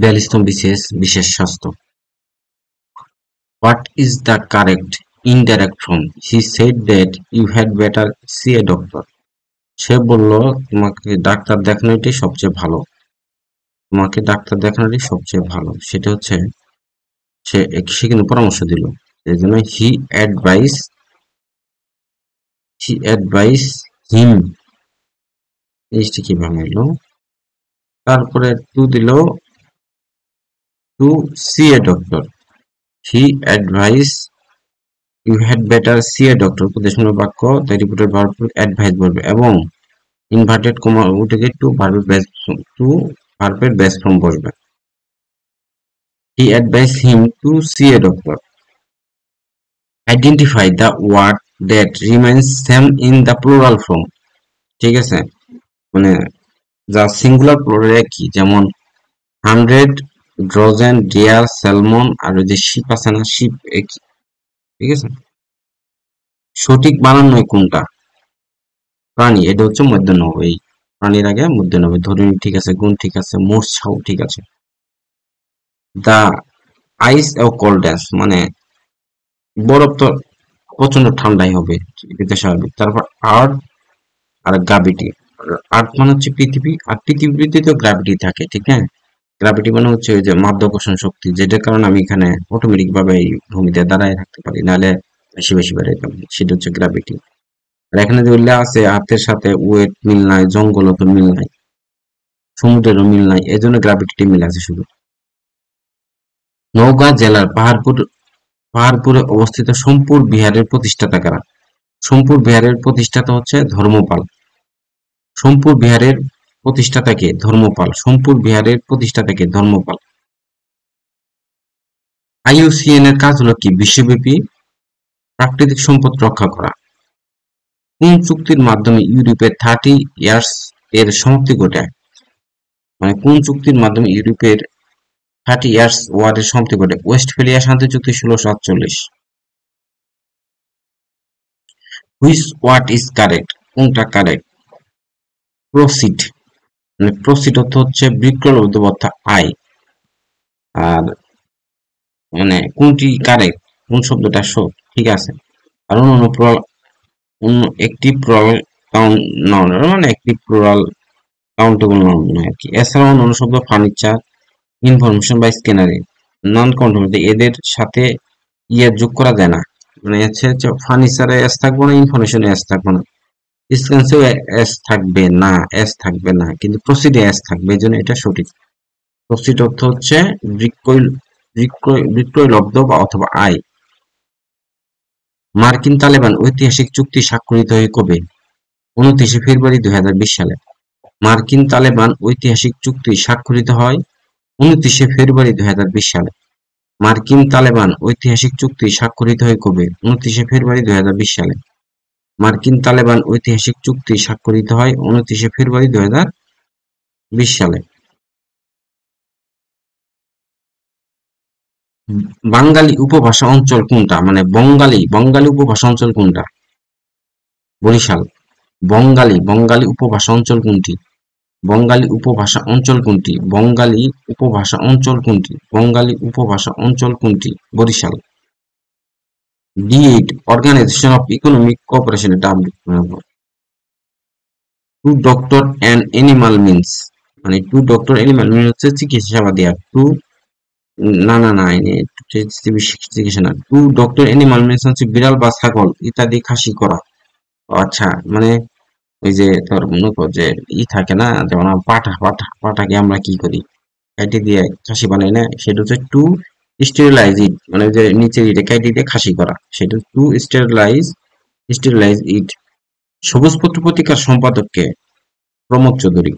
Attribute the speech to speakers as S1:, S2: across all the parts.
S1: 42তম বিশেষ বিশেষ স্বাস্থ্য। What is the correct indirect form? He said that you had better see a doctor. সে বলল তোমাকে ডাক্তার দেখানোটাই সবচেয়ে ভালো। তোমাকে ডাক্তার দেখানোটাই সবচেয়ে ভালো। সেটা হচ্ছে সে কিন্তু পরামর্শ দিল। এই জন্য he advised him। জিনিসটা কিভাবে এলো? তারপরে টু দিল to see a doctor. He advised you had better see a doctor। উপদেশমূলক বাক্য the repeated verb advise বলবে এবং ইনভার্টেড কমা উঠে গিয়ে টু ভার্বের বেস ফর্ম বসবে। He advised him to see a doctor. Identify the word that remains same in the plural form। ঠিক আছে, মানে যা সিঙ্গুলার প্লুরালে কি, যেমন 100 ডজন ডিয়ার স্যালমন আর ওই যে শিপ আছে না, শিপ একই। ঠিক আছে, সঠিক বানান নয় কোনটা? প্রাণী, এটা হচ্ছে মধ্যনব। এই প্রাণীর আগে মধ্যনব। ধরিনি ঠিক আছে, গুণ ঠিক আছে, মূর্ছাও ঠিক আছে। দা আইস ও কোল্ড ড্যান্স, মানে বরফ তো প্রচন্ড ঠান্ডাই হবে, এটা স্বাভাবিক। তারপর আর্থ আর গ্র্যাভিটি। আর্থ মানে হচ্ছে পৃথিবী, আর পৃথিবীতে তো গ্র্যাভিটি থাকে, ঠিক আছে। গ্র্যাভিটি মানে হচ্ছে ওই যে মাধ্যাকর্ষণ শক্তি, যেটার কারণে আমি এখানে অটোমেটিক ভাবে এই ভূমিতে দাঁড়ায় থাকতে পারি, নাহলে বেশি বেশি বেড়াইতাম। সেটা হচ্ছে গ্র্যাভিটি। আর এখানে যে উল্লেখ আছে আর্থের সাথে ওয়েট মিল নাই, জঙ্গলও তো মিল নাই, সমুদ্রেরও মিল নাই, এই জন্য গ্র্যাভিটি মিল আছে শুধু। নওগাঁ জেলার পাহাড়পুরে অবস্থিত সোমপুর বিহারের প্রতিষ্ঠাতা কারা? সোমপুর বিহারের প্রতিষ্ঠাতা হচ্ছে ধর্মপাল। সোমপুর বিহারের প্রতিষ্ঠাতাকে ধর্মপাল। সোমপুর বিহারের প্রতিষ্ঠাতাকে ধর্মপাল। IUCN এর কাজ হলো কি? বিশ্বব্যাপী প্রাকৃতিক সম্পদ রক্ষা করা। কোন চুক্তির মাধ্যমে ইউরোপের 30 ইয়ার্স এর সমাপ্তি ঘটে? মানে কোন চুক্তির মাধ্যমে ইউরোপের 30 ইয়ার্স ওয়ার এর সমাপ্তি ঘটে? ওয়েস্টফেলিয়া শান্তি চুক্তি 1648। Which what is correct? কোনটা কারেক্ট? প্রসিড, মানে প্রসিড অর্থ হচ্ছে বিক্রয় অর্থ আয়। আর মানে কোনটি কারেক্ট, কোন শব্দটা সৎ, ঠিক আছে। আর অন্য একটি প্লুরাল নাউন, মানে একটি প্লুরাল কাউন্টেবল নাউন আর কি। এছাড়াও অন্য শব্দ ফার্নিচার, ইনফরমেশন বা স্ক্যানারি, নন কাউন্টেবল, এদের সাথে যোগ করা যায় না। মানে হচ্ছে ফার্নিচারে এস থাকবো না, ইনফরমেশনে এস থাকবো না, স্ক্যান্সেও এস থাকবে না, এস থাকবে না, কিন্তু প্রসিডে এস থাকবে, এই জন্য এটা সঠিক। প্রসিড অর্থ হচ্ছে বিক্রয় লব্ধ বা অথবা আয়। মার্কিন তালেবান ঐতিহাসিক চুক্তি স্বাক্ষরিত হয় কবে? 29 ফেব্রুয়ারি 2020 সালে। মার্কিন তালেবান ঐতিহাসিক চুক্তি স্বাক্ষরিত হয় 29 ফেব্রুয়ারি 2020 সালে। মার্কিন তালেবান ঐতিহাসিক চুক্তি স্বাক্ষরিত হয় কবে? 29 ফেব্রুয়ারি 2020 সালে। মার্কিন তালেবান ঐতিহাসিক চুক্তি স্বাক্ষরিত হয় 29 ফেব্রুয়ারি 2020 সালে। বাঙালি উপভাষা অঞ্চল কোনটা? মানে বঙ্গালী উপভাষা অঞ্চল কোনটা? বরিশাল। বঙ্গালী উপভাষা অঞ্চল কোনটি? বঙ্গালী উপভাষা অঞ্চল কোনটি? বঙ্গালী উপভাষা অঞ্চল কোনটি? বঙ্গালী উপভাষা অঞ্চল কোনটি? Barishal. D8 organisation of economic cooperation, এটা to doctor and animal means, মানে টু ডক্টর এনিমাল মিন্স হচ্ছে চিকিৎসা সেবা দেওয়া। টু চিকিৎসা না, টু ডক্টর এনিমাল মিন্স হচ্ছে বিড়াল বা ছাগল ইত্যাদি খাসি করা। আচ্ছা, মানে ওই যে তোর মনে কর যে থাকে না, যেমন পাঠাকে আমরা কি করি, কাইটি দিয়ে খাসি বানাই না, সেটা হচ্ছে টু স্টেরিলাইজ ইট, মানে যে নিচে ইটে কাইটি দিয়ে খাসি করা, সেটা টু স্টেরিলাইজ ইট। সবুজ পত্র পত্রিকার সম্পাদককে? প্রমোদ চৌধুরী।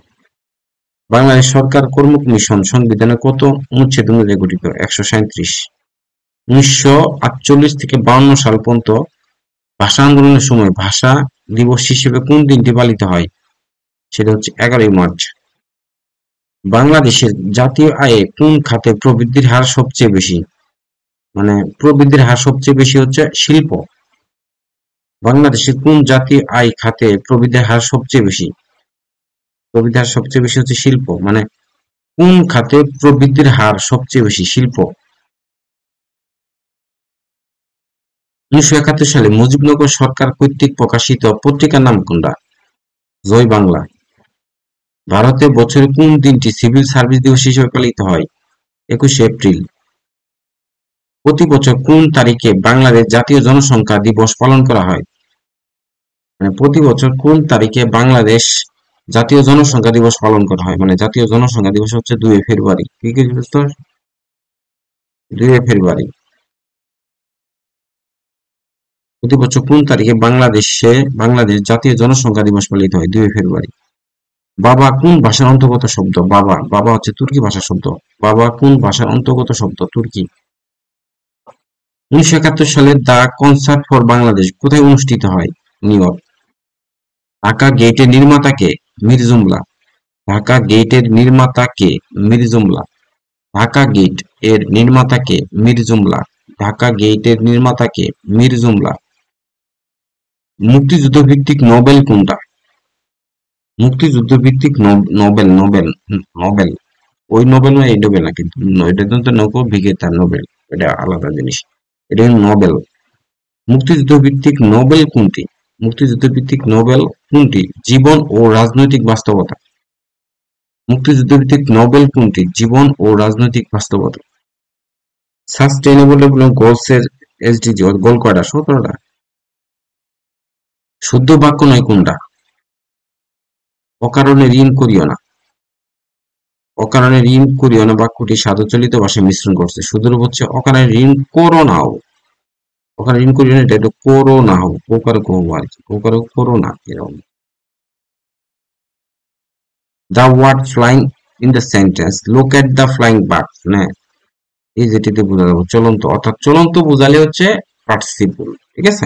S1: বাংলাদেশ সরকার কর্ম কমিশন সংবিধানের কত অনুচ্ছেদ অনুযায়ী গঠিত? 137। 1948 থেকে 52 সাল পর্যন্ত ভাষা আন্দোলনের সময় ভাষা দিবস হিসেবে কোন দিনটি পালিত হয়? সেটা হচ্ছে 11 মার্চ। বাংলাদেশের জাতীয় আয়ে কোন খাতে প্রবৃদ্ধির হার সবচেয়ে বেশি? মানে প্রবৃদ্ধির হার সবচেয়ে বেশি হচ্ছে শিল্প। বাংলাদেশের কোন জাতীয় আয় খাতে প্রবৃদ্ধির হার সবচেয়ে বেশি? প্রবৃদ্ধির হার সবচেয়ে বেশি হচ্ছে শিল্প। মানে কোন খাতে প্রবৃদ্ধির হার সবচেয়ে বেশি? শিল্প। 1971 সালে মুজিবনগর সরকার কর্তৃক প্রকাশিত পত্রিকার নাম কোনটা? জয় বাংলা। ভারতে বছরে কোন দিনটি সিভিল সার্ভিস দিবস হিসেবে পালিত হয়? 21শে এপ্রিল। প্রতি বছর কোন তারিখে বাংলাদেশ জাতীয় জনসংখ্যা দিবস পালন করা হয়? মানে প্রতি বছর কোন তারিখে বাংলাদেশ জাতীয় জনসংখ্যা দিবস পালন করা হয়? মানে জাতীয় জনসংখ্যা দিবস হচ্ছে 2 ফেব্রুয়ারি। কি কি বুঝতে? 2 ফেব্রুয়ারি। প্রতি বছর কোন তারিখে বাংলাদেশ জাতীয় জনসংখ্যা দিবস পালিত হয়? 2 ফেব্রুয়ারি। বাবা কোন ভাষার অন্তর্গত শব্দ? বাবা বাবা হচ্ছে তুর্কি ভাষার শব্দ। বাবা কোন ভাষার অন্তর্গত শব্দ? তুর্কি। 1971 সালে দ্য কনসার্ট ফর বাংলাদেশ কোথায় অনুষ্ঠিত হয়? New York. ঢাকা গেটের নির্মাতা কে? মীর জুমলা। ঢাকা গেটের নির্মাতা কে? মীর জুমলা। ঢাকা গেট এর নির্মাতা কে? মীর জুমলা। ঢাকা গেটের নির্মাতা কে? মীর জুমলা। মুক্তিযুদ্ধ ভিত্তিক নোবেল কোনটা? মুক্তিযুদ্ধ ভিত্তিক নোবেল নোবেল নোবেল ওই নোবেল নয়, এই নোবেল না, কিন্তু এটা তো নৌকো বিজেতা নোবেল, এটা আলাদা জিনিস। এটা নোবেল। মুক্তিযুদ্ধ ভিত্তিক নোবেল কোনটি? মুক্তিযুদ্ধ ভিত্তিক নোবেল কোনটি? জীবন ও রাজনৈতিক বাস্তবতা। মুক্তিযুদ্ধ ভিত্তিক নোবেল কোনটি? জীবন ও রাজনৈতিক বাস্তবতা। সাস্টেইনেবল ডেভেলপমেন্ট গোলস এর এসডিজি গোল কয়টা? 17টা। শুদ্ধ বাক্য নয় কোনটা? অকারণে ঋণ করিও না। অকারণে ঋণ করিও না বাক্যটি সাধুচলিত ভাষায় মিশ্রণ করছে। শুদ্ধরূপ হচ্ছে অকারণে ঋণ করো নাও। ওখানে ঋণ করিও না, এটা একটু করো না হোক, কোকারো করবো আর কি, কোকারো করো না এরকম। The word flying in the sentence, look at the flying bird, হ্যাঁ এই যেটিতে বোঝা যাবে চলন্ত, অর্থাৎ চলন্ত বোঝালে হচ্ছে পার্টিসিপল, ঠিক আছে।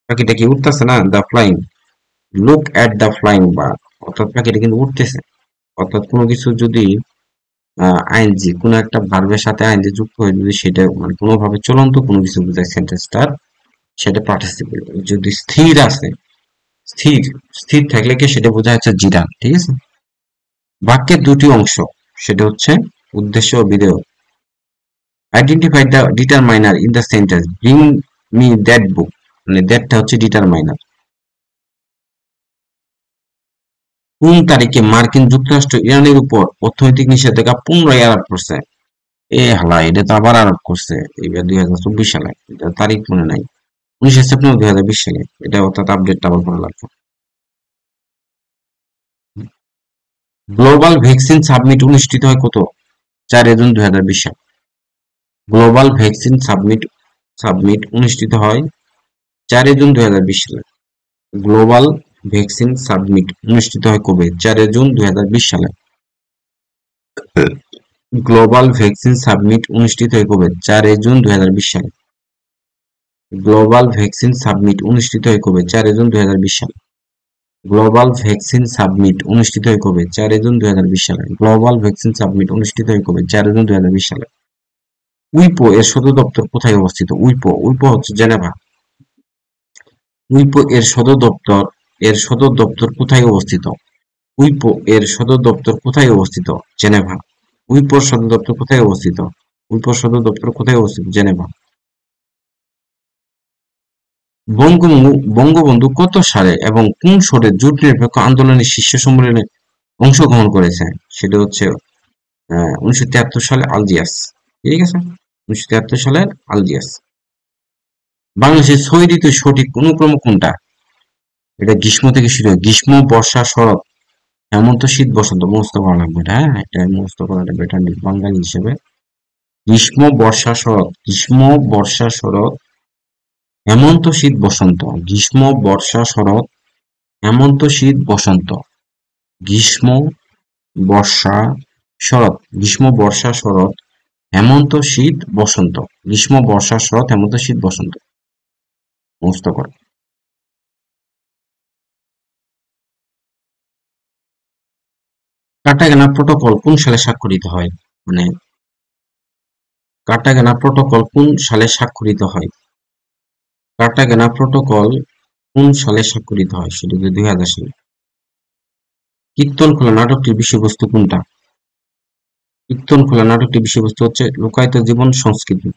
S1: পাখিটা কি উঠতেছে না? The flying, look at the flying bird, অর্থাৎ পাখিটা কিন্তু উঠতেছে। অর্থাৎ কোনো কিছু যদি আইএনজি কোনো একটা ভার্বের সাথে আইএনজি যুক্ত হয়ে যদি সেটা মানে কোনোভাবে চলন্ত কোনো কিছু বোঝায় সেন্টেন্সটার, সেটা পার্টিসিপল। যদি স্থির আছে, স্থির স্থির থাকলে কি সেটা বোঝা যাচ্ছে জিরান, ঠিক আছে। বাক্যের দুটি অংশ, সেটা হচ্ছে উদ্দেশ্য ও বিধেয়। Identify the determiner in the sentence, bring me that book, মানে দ্যাটটা হচ্ছে ডিটারমাইনার। কোন তারিখে মার্কিন যুক্তরাষ্ট্র ইরানের উপর অর্থনৈতিক নিষেধাজ্ঞা পুনরায় আরোপ করছে? এ হালা, এটা তো আবার আরোপ করছে এইবার 2024 সালে, এটা তারিখ মনে নাই। 19 সেপ্টেম্বর 2020 সালে, এটা অর্থাৎ আপডেটটা আবার করা লাগবে। গ্লোবাল ভ্যাকসিন সাবমিট অনুষ্ঠিত হয় কত? 4 জুন 2020 সালে। গ্লোবাল ভ্যাকসিন সাবমিট অনুষ্ঠিত হয় 4 জুন 2020 সালে। গ্লোবাল ভ্যাকসিন সাবমিট অনুষ্ঠিত হয় কবে? 4 জুন 2020 সালে। গ্লোবাল ভ্যাকসিন সাবমিট অনুষ্ঠিত হয় কবে? 4 জুন 2020 সালে। গ্লোবাল ভ্যাকসিন সাবমিট অনুষ্ঠিত হয় কবে? 4 জুন 2020 সালে। গ্লোবাল ভ্যাকসিন সাবমিট অনুষ্ঠিত হয় কবে? 4 জুন 2020 সালে। গ্লোবাল ভ্যাকসিন সাবমিট অনুষ্ঠিত হয় কবে? 4 জুন 2020 সালে। উইপো এর সদর দপ্তর কোথায় অবস্থিত? উইপো হচ্ছে জেনেভা। উইপো এর সদর দপ্তর কোথায় অবস্থিত? উইপো এর সদর দপ্তর কোথায় অবস্থিত? জেনেভা। উইপোর সদর দপ্তর কোথায় অবস্থিত? উইপোর সদর দপ্তর কোথায় অবস্থিত? জেনেভা। বঙ্গবন্ধু কত সালে এবং কোন সরে জোট নিরপেক্ষ আন্দোলনের শীর্ষ সম্মেলনে অংশগ্রহণ করেছেন? সেটা হচ্ছে 1973 সালে আলজিয়ার্স, ঠিক আছে। 1973 সালের আলজিয়ার্স। বাংলাদেশের 6 ঋতুর সঠিক অনুক্রম কোনটা? এটা গ্রীষ্ম থেকে শুরু হয়, গ্রীষ্ম, বর্ষা, শরৎ, হেমন্ত, শীত, বসন্ত। মুখস্থ করা লাগবে এটা, হ্যাঁ এটা মুখস্থ করা লাগবে, এটা বাঙালি হিসেবে। গ্রীষ্ম, বর্ষা, শরৎ, গ্রীষ্ম, বর্ষা, শরৎ, হেমন্ত, শীত, বসন্ত। গ্রীষ্ম, বর্ষা, শরৎ, হেমন্ত, শীত, বসন্ত। গ্রীষ্ম, বর্ষা, শরৎ, গ্রীষ্ম, বর্ষা, শরৎ, হেমন্ত, শীত, বসন্ত। গ্রীষ্ম, বর্ষা, শরৎ, হেমন্ত, শীত, বসন্ত। মুখস্থ কর। কার্টাগেনা প্রটোকল কোন সালে স্বাক্ষরিত হয়? মানে কার্টাগেনা প্রটোকল কোন সালে স্বাক্ষরিত হয়? কার্টাগেনা প্রটোকল কোন সালে স্বাক্ষরিত হয়? সেটা 2000 সালে। কীর্তন খোলা নাটকটির বিষয়বস্তু কোনটা? কীর্তন খোলা নাটকটির বিষয়বস্তু হচ্ছে লুকায়িত জীবন সংস্কৃতি।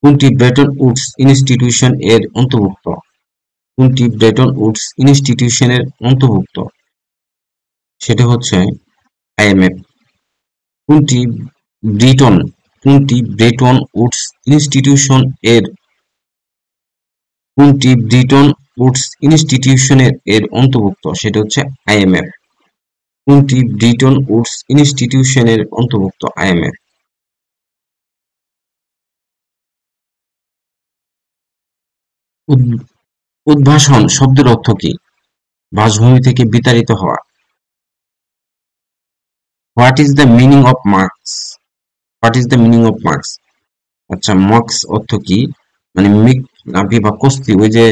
S1: কোনটি ব্রেটন উডস ইনস্টিটিউশন এর অন্তর্ভুক্ত? কোনটি ব্রেটন উডস ইনস্টিটিউশনের অন্তর্ভুক্ত? সেটা হচ্ছে আইএমএফ। কোনটি ব্রিটন কোনটি ব্রেটন উডস ইনস্টিটিউশন এর কোনটি ব্রিটন উডস ইনস্টিটিউশনের এর অন্তর্ভুক্ত? সেটা হচ্ছে আইএমএফ। কোনটি ব্রিটন উডস ইনস্টিটিউশনের অন্তর্ভুক্ত? আইএমএফ। উদ্ভাসন শব্দের অর্থ কি? বাসভূমি থেকে বিতাড়িত হওয়া। What is the meaning of marks? What is the meaning of marks? আচ্ছা, মার্কস অর্থ কি? মানে মিক, নাভি বা কস্তি, ওই যে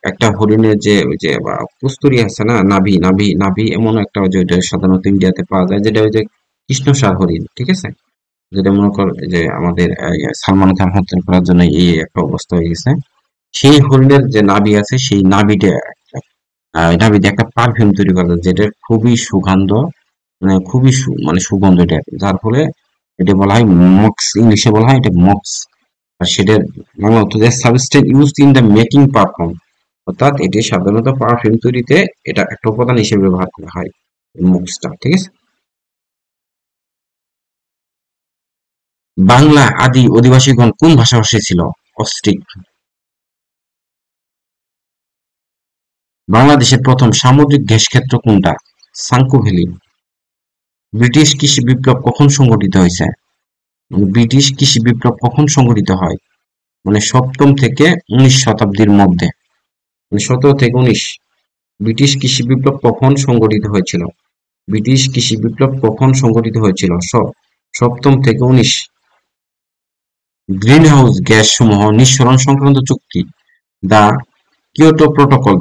S1: একটা হরিণের যে ওই যে বা কস্তুরি আছে না, নাভি নাভি নাভি, এমন একটা ওই যে ওইটা সাধারণত ইন্ডিয়াতে পাওয়া যায়, যেটা ওই যে কৃষ্ণসার হরিণ, ঠিক আছে? যেটা মনে কর যে আমাদের সালমান খান হত্যা করার জন্য এই একটা অবস্থা হয়ে গেছে। সেই হরিণের যে নাভি আছে, সেই নাভিটা নাভি দিয়ে একটা পারফিউম তৈরি করা যায়, যেটা খুবই সুগন্ধ, মানে খুবই মানে সুগন্ধ এটা, যার ফলে এটা বলা হয় মক্স, ইংলিশে বলা হয় এটা মক্স। আর সেটার বাংলা অর্থ substance used in the making perfume, অর্থাৎ এটি সাধারণত পারফিউম তৈরিতে এটা একটা উপাদান হিসেবে ব্যবহার করা হয়, মক্সটা, ঠিক আছে? বাংলা আদি অধিবাসীগণ কোন ভাষাভাষী ছিল? অস্ট্রিক। বাংলাদেশের প্রথম সামুদ্রিক গ্যাস ক্ষেত্র কোনটা? সাঙ্কু ভ্যালি। ব্রিটিশ কৃষি বিপ্লব কখন সংঘটিত হয়েছে? ব্রিটিশ কৃষি বিপ্লব কখন সংঘটিত হয়? মানে সপ্তম থেকে 19 শতাব্দীর মধ্যে, মানে 17 থেকে 19। ব্রিটিশ কৃষি বিপ্লব কখন সংঘটিত হয়েছিল? ব্রিটিশ কৃষি বিপ্লব কখন সংঘটিত হয়েছিল? সপ্তম থেকে 19। গ্রিনহাউস গ্যাস সমূহ নিঃসরণ সংক্রান্ত চুক্তি, দ্য কিয়োটো প্রোটোকল,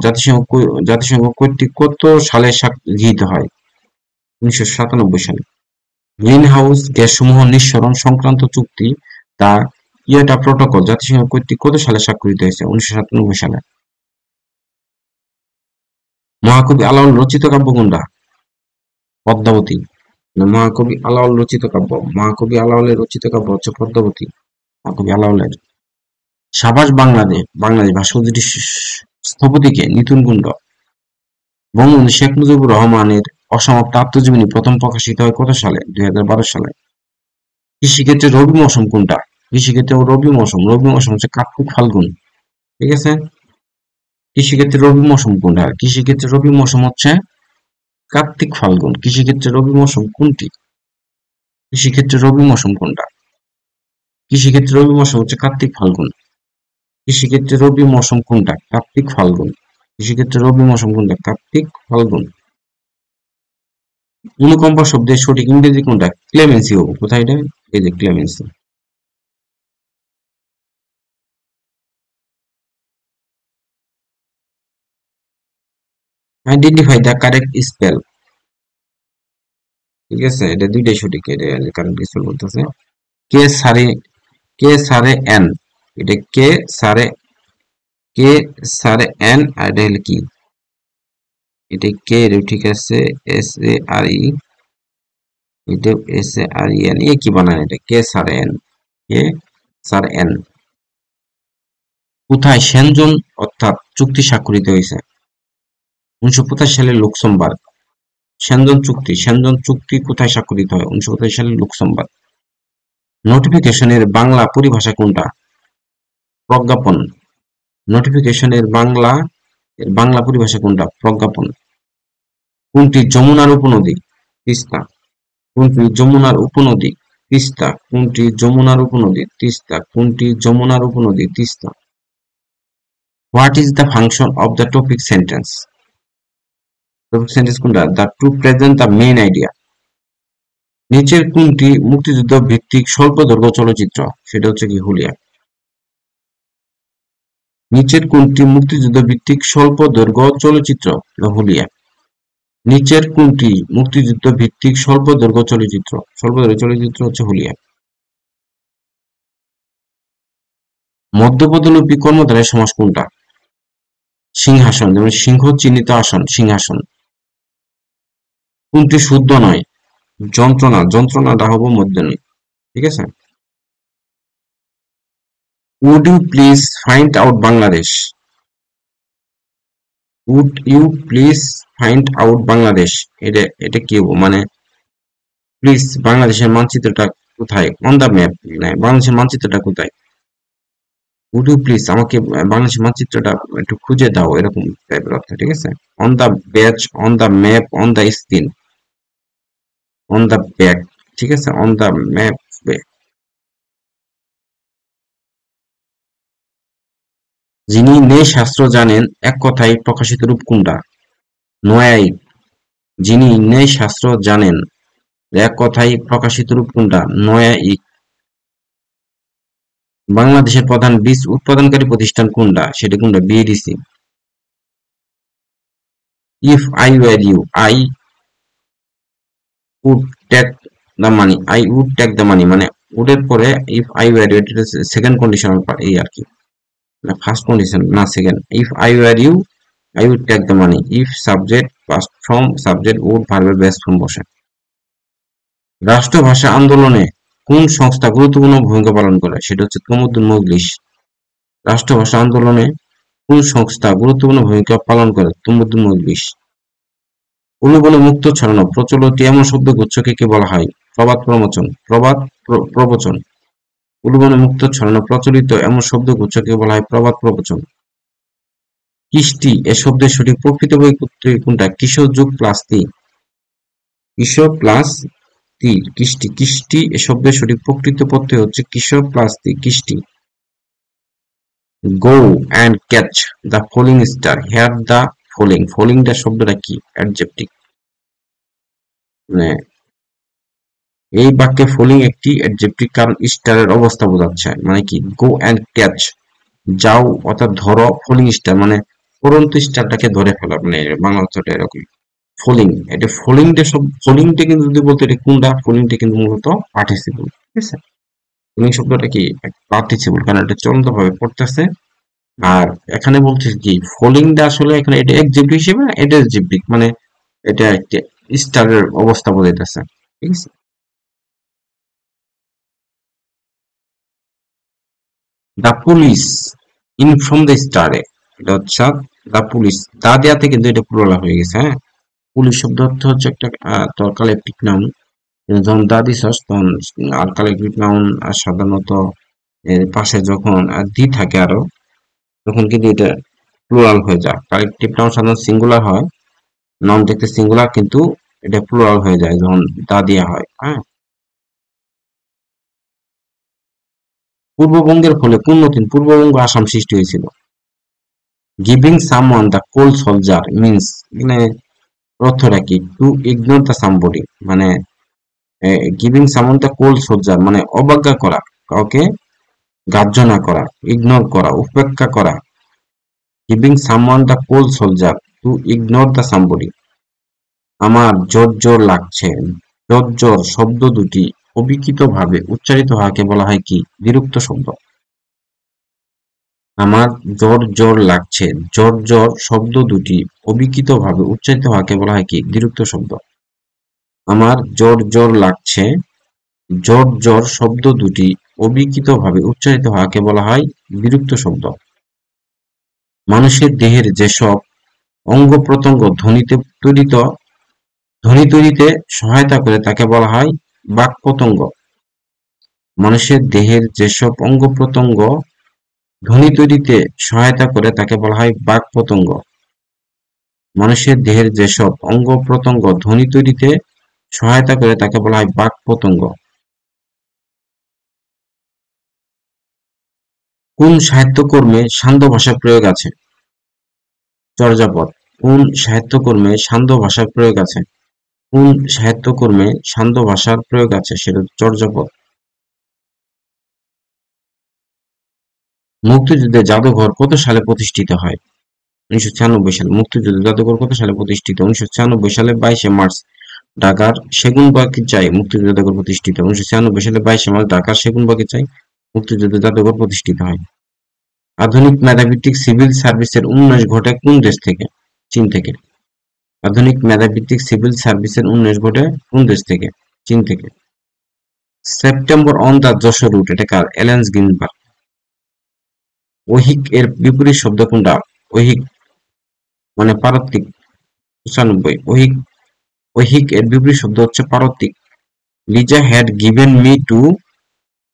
S1: জাতিসংঘ কর্তৃক কত সালে গৃহীত হয়? 1997 সালে। গ্রিনহাউস গ্যাসসমূহ নিঃসরণ সংক্রান্ত চুক্তি, দ্য কিয়োটো প্রোটোকল, জাতিসংঘ কর্তৃক কত সালে স্বাক্ষরিত হয়েছে? 1997 সালে। মহাকবি আলাওল রচিত কাব্য কোনটা? পদ্মাবতী। মহাকবি আলাওল রচিত কাব্য, মহাকবি আলাওলের রচিত কাব্য হচ্ছে পদ্মাবতী, মহাকবি আলাওলের। সাবাস বাংলাদেশ বাংলাদেশ ভাস্কর্যটি স্থপতিকে? নিতুন কুণ্ড। বঙ্গবন্ধু শেখ মুজিবুর রহমানের অসমাপ্ত আত্মজীবনী প্রথম প্রকাশিত হয় কত সালে? 2012 সালে। কৃষিক্ষেত্রে রবি মৌসুম কোনটা? কৃষিক্ষেত্রে রবি মৌসুম হচ্ছে কার্তিক ফাল্গুন, ঠিক আছে? কৃষিক্ষেত্রে রবি মৌসুম কোনটা? কৃষিক্ষেত্রে রবি মৌসুম হচ্ছে কার্তিক ফাল্গুন। কৃষিক্ষেত্রে রবি মৌসুম কোনটি? কৃষিক্ষেত্রে রবি মৌসুম কোনটা? কৃষিক্ষেত্রে রবি মৌসুম হচ্ছে কার্তিক ফাল্গুন। কৃষিক্ষেত্রে রবি মৌসুম কোনটা? কার্তিক ফাল্গুন। কৃষিক্ষেত্রে রবি মৌসুম কোনটা? কার্তিক ফাল্গুন। অনুকম্পা শব্দের সঠিক ইংরেজি কোনটা? ক্লেমেন্সি হবে। কোথায় এটা? এই যে ক্লেমেন্সি। আইডেন্টিফাই দ্য কারেক্ট স্পেল, ঠিক আছে? এটা দুইটাই সঠিক, এটা কারেক্ট স্পেল বলতেছে। কে সারে কে সারে এন, এটা কে সারে এন, আর এটা হলো কি? এটা কে, ঠিক আছে, এস এ আর ই, এটা S A R E N, এ কি বানায়? এটা কে সারে এন, কে সার এন। কোথায় সেনজন অর্থাৎ চুক্তি স্বাক্ষরিত হয়েছে? 1985 সালে লুক্সেমবার্গ। সেনজন চুক্তি কোথায় স্বাক্ষরিত হয়? 1985 সালে লুক্সেমবার্গ। নোটিফিকেশনের বাংলা পরিভাষা কোনটা? প্রজ্ঞাপন। নোটিফিকেশনের বাংলা পরিভাষা কোনটা? প্রজ্ঞাপন। কোনটি যমুনার উপনদী? তিস্তা। কোনটি যমুনার উপনদী? তিস্তা। কোনটি যমুনার উপনদী? তিস্তা। কোনটি যমুনার উপনদী? Teesta. What is the function of the topic sentence? Topic sentence কোনটা? The to present the main idea. নিচের কোনটি মুক্তিযুদ্ধ ভিত্তিক স্বল্প দৈর্ঘ্য চলচ্চিত্র? সেটা হচ্ছে কি? হুলিয়া। নিচের কোনটি মুক্তিযুদ্ধ ভিত্তিক স্বল্প দৈর্ঘ্য চলচ্চিত্র? হুলিয়া। নিচের কোনটি মুক্তিযুদ্ধ ভিত্তিক স্বল্প দৈর্ঘ্য চলচ্চিত্র? স্বল্প দৈর্ঘ্য চলচ্চিত্র হচ্ছে হুলিয়া। মধ্যপদলোপী কর্মধারয় সমাস কোনটা? সিংহাসন, যেমন সিংহ চিহ্নিত আসন, সিংহাসন। কোনটি শুদ্ধ নয়? যন্ত্রণা, যন্ত্রণাটা হবো মূর্ধন্য, ঠিক আছে। Would you please find out Bangladesh, would you please find out Bangladesh, এটা এটা কি হবো, মানে প্লিজ বাংলাদেশের মানচিত্রটা কোথায়, অন দ্য ম্যাপ, মানে বাংলাদেশের মানচিত্রটা কোথায়, উড ইউ প্লিজ আমাকে বাংলাদেশের মানচিত্রটা একটু খুঁজে দাও, এরকম টাইপের অর্থ, ঠিক আছে। On the batch, on the map, on the screen, on the back, ঠিক আছে, অন দ্য ম্যাপ। যিনি ন্যায় শাস্ত্র জানেন, এক কথায় প্রকাশিত রূপ কোনটা, নয়ায়িক। যিনি ন্যায় শাস্ত্র জানেন, এক কথায় প্রকাশিত রূপ কোনটা, নয়ায়িক। বাংলাদেশের প্রধান বীজ উৎপাদনকারী প্রতিষ্ঠান কোনটা, সেটা কোনটা, BADC. If I were you, I would take the money, I would take the money, মানে উডের পরে ইফ আই ওয়ার ইউ, এটা সেকেন্ড কন্ডিশনাল এই আর কি, ফার্স্ট কন্ডিশন না second. If I were you, I would take the money, if subject past form, subject would ভার্বের base form বসে। রাষ্ট্রভাষা আন্দোলনে কোন সংস্থা গুরুত্বপূর্ণ ভূমিকা পালন করে, সেটা হচ্ছে তমুদ্দুন মজলিস। রাষ্ট্রভাষা আন্দোলনে কোন সংস্থা গুরুত্বপূর্ণ ভূমিকা পালন করে, তমুদ্দুন মজলিস। উলুবনে মুক্ত ছড়ানো প্রচলিত এমন শব্দগুচ্ছকে কি বলা হয়, প্রবাদ প্রবচন, প্রবাদ প্রবচন। উলুবনে মুক্ত ছড়ানো প্রচলিত এমন শব্দগুচ্ছকে বলা হয় প্রবাদ প্রবচন। কৃষ্টি এ শব্দের সঠিক প্রকৃত বই কোনটা, কিশোর যুগ প্লাস তি, কিশোর প্লাস তি, কৃষ্টি, কৃষ্টি এ শব্দের সঠিক প্রকৃত প্রত্যয় হচ্ছে কিশোর প্লাস তি, কৃষ্টি। Go and catch the falling star, here the falling, ফলিংটা শব্দটা কি, অ্যাডজেক্টিভ, মানে এই বাক্যে ফলিং একটি অ্যাডজেক্টিভ, কারণ স্টারের অবস্থা বোঝাচ্ছে, মানে কি, গো অ্যান্ড ক্যাচ, যাও অর্থাৎ ধরো, ফলিং স্টার মানে পরন্ত স্টারটাকে ধরে ফেলা, মানে বাংলা অর্থটা এরকম। ফলিং, এটা ফলিংটা সব, ফলিংটা কিন্তু যদি বলতে, এটা কোনটা, ফলিংটা কিন্তু মূলত পার্টিসিপল, ঠিক আছে। ফলিং শব্দটা কি পার্টিসিপল, কারণ এটা চলন্ত ভাবে পড়তেছে। আর এখানে বলছে কি, ফলিংটা আসলে এখানে এটা এক্সিবিট হিসেবে, এটা এক্সিবিট মানে এটা একটা স্টারের অবস্থা বোঝাইতেছে, ঠিক আছে। দ্য পুলিশ ইনফ্রম দ্য স্টারে, এটা হচ্ছে দ্য পুলিশ, দা দেয়াতে কিন্তু এটা প্লুরাল হয়ে গেছে, হ্যাঁ। পুলিশ শব্দ অর্থ হচ্ছে একটা তোর কালেকটিভ নাউন, যখন দা দিছস তখন, আর কালেকটিভ নাউন আর সাধারণত এর পাশে যখন দি থাকে আরো, তখন কিন্তু এটা প্লুরাল হয়ে যায়। কালেকটিভ নাউন সাধারণত সিঙ্গুলার হয়, নাউন দেখতে সিঙ্গুলার, কিন্তু এটা প্লুরাল হয়ে যায় যখন দা দিয়া হয়, হ্যাঁ। পূর্ববঙ্গের ফলে কোন নতুন পূর্ববঙ্গ আসাম সৃষ্টি হয়েছিল, giving someone the cold soldier means, মানে অর্থটা কি, টু ইগনোর দ্য সামবডি, মানে giving someone the cold soldier মানে অবজ্ঞা করা, কাউকে গ্রাহ্য না করা, ইগনোর করা, উপেক্ষা করা। Giving someone the cold soldier, two ignore the somebody. আমার জ্বর জ্বর লাগছে, জ্বর জ্বর শব্দ দুটি অবিকৃতভাবে উচ্চারিত হওয়াকে বলা হয় কি, বিরুক্ত শব্দ। আমার জ্বর জ্বর লাগছে, জ্বর জ্বর শব্দ দুটি অবিকৃতভাবে উচ্চারিত হওয়াকে বলা হয় কি, বিরুক্ত শব্দ। আমার জ্বর জ্বর লাগছে, জ্বর জ্বর শব্দ দুটি অবিকৃতভাবে উচ্চারিত হওয়াকে বলা হয় বিরুক্ত শব্দ। মানুষের দেহের যেসব অঙ্গ প্রত্যঙ্গ ধ্বনি তৈরিতে সহায়তা করে তাকে বলা হয় বাক পতঙ্গ। মানুষের দেহের যেসব অঙ্গ প্রত্যঙ্গ ধ্বনি তৈরিতে সহায়তা করে তাকে বলা হয় বাক পতঙ্গ। মানুষের দেহের যেসব অঙ্গ প্রত্যঙ্গ ধ্বনি তৈরিতে সহায়তা করে তাকে বলা হয় বাক পতঙ্গ। কোন সাহিত্যকর্মে সান্ধ্য ভাষার প্রয়োগ আছে, চর্যাপদ। কোন সাহিত্যকর্মে সান্ধ্য ভাষার প্রয়োগ আছে, কোন সাহিত্যকর্মে সান্ধ্য ভাষার প্রয়োগ আছে, সেটা চর্যাপদ। মুক্তিযুদ্ধের জাদুঘর কত সালে প্রতিষ্ঠিত হয়, 1996 সালে। মুক্তিযুদ্ধের জাদুঘর কত সালে প্রতিষ্ঠিত, 1996 সালে 22শে মার্চ ঢাকার সেগুনবাগিচায় মুক্তিযুদ্ধ জাদুঘর প্রতিষ্ঠিত। 1996 সালে 22শে মার্চ ঢাকার সেগুনবাগিচায় মুক্তিযুদ্ধ জাদুঘর প্রতিষ্ঠিত হয়। আধুনিক মেধাভিত্তিক সিভিল সার্ভিসের উন্মেষ ঘটে কোন দেশ থেকে, চীন থেকে। আধুনিক মেধাভিত্তিক সিভিল সার্ভিসের উন্মেষ ঘটে কোন দেশ থেকে, চীন থেকে। September on the Jessore route, এটা কার? এলেন্স গিনবার্গ। ঐহিক এর বিপরীত শব্দ কোনটা? ঐহিক মানে পারত্বিক। 95। ঐহিক ঐহিক এর বিপরীত শব্দ হচ্ছে পারত্বিক। Liza had given me two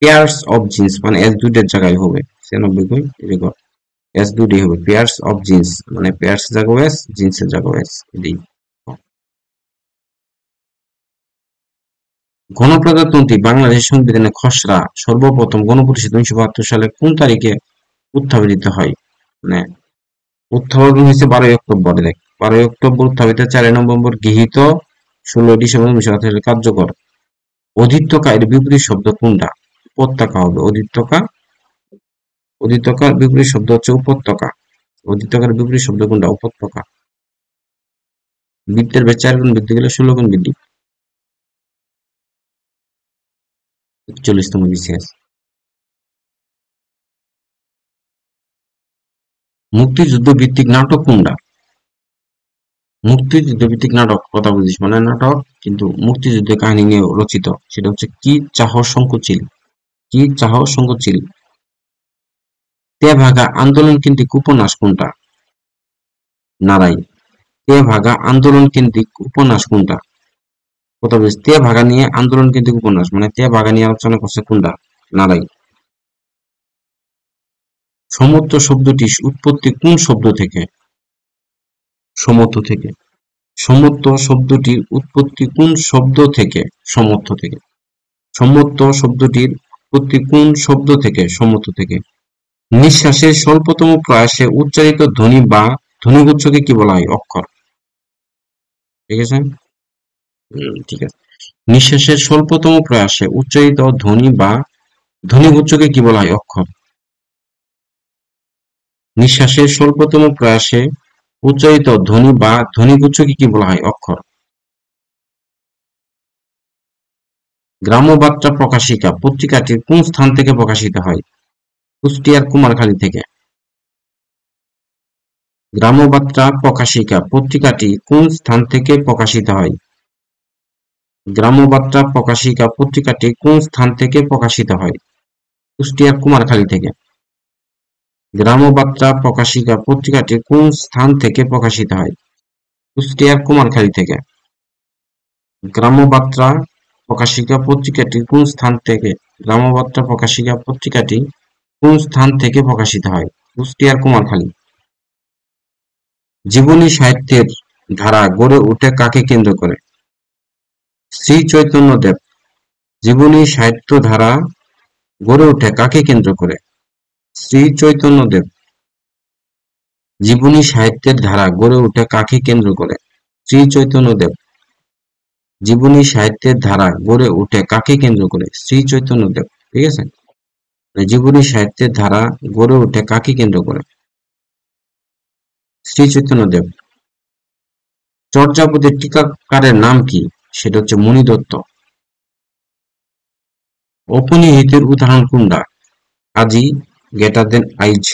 S1: pairs of jeans, মানে এস দুইটার জায়গায় হবে 96 কই রেকর্ড, এস দুইটাই হবে। পেয়ার্স অফ জিন্স মানে পেয়ার্স জায়গায় এস, জিন্সের জায়গায় এস, এটাই। গণপ্রজাতন্ত্রী বাংলাদেশ সংবিধানের খসড়া সর্বপ্রথম গণপরিষদ 1972 সালে কোন তারিখে উত্থাপিত হয়? মানে উত্থাপন হয়েছে 12 অক্টোবর। দেখ, 12 অক্টোবর উত্থাপিত, 4 নভেম্বর গৃহীত, 16 ডিসেম্বর 1978 সালে কার্যকর। অধিত্যকা এর বিপরীত শব্দ কোনটা? উপত্যকা হবে। অধিত্যকার বিপরীত শব্দ হচ্ছে উপত্যকা। অধিত্যকার বিপরীত শব্দ কোনটা? উপত্যকা। বৃত্তের বেশ 4 গুণ বৃদ্ধি গেলে 16 গুণ বৃদ্ধি। 41তম বিসিএস। মুক্তিযুদ্ধ ভিত্তিক নাটক কোনটা? মুক্তিযুদ্ধ ভিত্তিক নাটক কথা বুঝিস, মানে নাটক কিন্তু মুক্তিযুদ্ধের কাহিনী নিয়ে রচিত, সেটা হচ্ছে কি চাহ সংকোচিল। কি চাহ সংকোচিল। তেভাগা আন্দোলন কেন্দ্রিক উপন্যাস কোনটা? নারাই। তেভাগা আন্দোলন কেন্দ্রিক উপন্যাস কোনটা? কথা বুঝিস, তেভাগা নিয়ে আন্দোলন কেন্দ্রিক উপন্যাস মানে তেভাগা নিয়ে আলোচনা করছে কোনটা? নারাই। সমত্ব শব্দটির উৎপত্তি কোন শব্দ থেকে? সমত্ব থেকে। সমত্ব শব্দটির উৎপত্তি কোন শব্দ থেকে? সমর্থ থেকে। সমত্ব শব্দটির উৎপত্তি কোন শব্দ থেকে? সমর্থ থেকে। নিঃশ্বাসের স্বল্পতম প্রয়াসে উচ্চারিত ধ্বনি বা ধ্বনিগুচ্ছকে কি বলা হয়? অক্ষর। ঠিক আছে? ঠিক আছে। নিঃশ্বাসের স্বল্পতম প্রয়াসে উচ্চারিত ধ্বনি বা ধ্বনিগুচ্ছকে কি বলা হয়? অক্ষর। নিঃশ্বাসের স্বল্পতম প্রয়াসে উচ্চারিত ধ্বনি বা ধ্বনিগুচ্ছকে কি বলা হয়? অক্ষর। গ্রাম্যবার্তা প্রকাশিকা পত্রিকাটি কোন স্থান থেকে প্রকাশিত হয়? কুষ্টিয়ার কুমারখালী থেকে। গ্রাম্যবার্তা প্রকাশিকা পত্রিকাটি কোন স্থান থেকে প্রকাশিত হয়? গ্রাম্যবার্তা প্রকাশিকা পত্রিকাটি কোন স্থান থেকে প্রকাশিত হয়? কুষ্টিয়ার কুমারখালী থেকে। গ্রাম্যবার্তা প্রকাশিকা পত্রিকাটি কোন স্থান থেকে প্রকাশিত হয়? কুষ্টিয়ার কুমারখালী থেকে। গ্রাম্যবার্তা প্রকাশিকা পত্রিকাটি কোন স্থান থেকে গ্রাম্যবার্তা প্রকাশিকা পত্রিকাটি কোন স্থান থেকে প্রকাশিত হয়? কুষ্টিয়ার কুমারখালী। জীবনী সাহিত্যের ধারা গড়ে ওঠে কাকে কেন্দ্র করে? শ্রী চৈতন্যদেব। জীবনী সাহিত্য ধারা গড়ে ওঠে কাকে কেন্দ্র করে? শ্রী চৈতন্যদেব। জীবনী সাহিত্যের ধারা গড়ে ওঠে কাকে কেন্দ্র করে? শ্রী চৈতন্যদেব। জীবনী সাহিত্যের ধারা গড়ে ওঠে কাকে কেন্দ্র করে? শ্রী চৈতন্যদেব। ঠিক আছে? জীবনী সাহিত্যের ধারা গড়ে ওঠে কাকে কেন্দ্র করে? শ্রী চৈতন্যদেব। চর্যাপদের টিকাকারের নাম কি? সেটা হচ্ছে মণি দত্ত। অপনিহিতের উদাহরণ কোনটা? আজি, গ্রেটার দেন আইজ।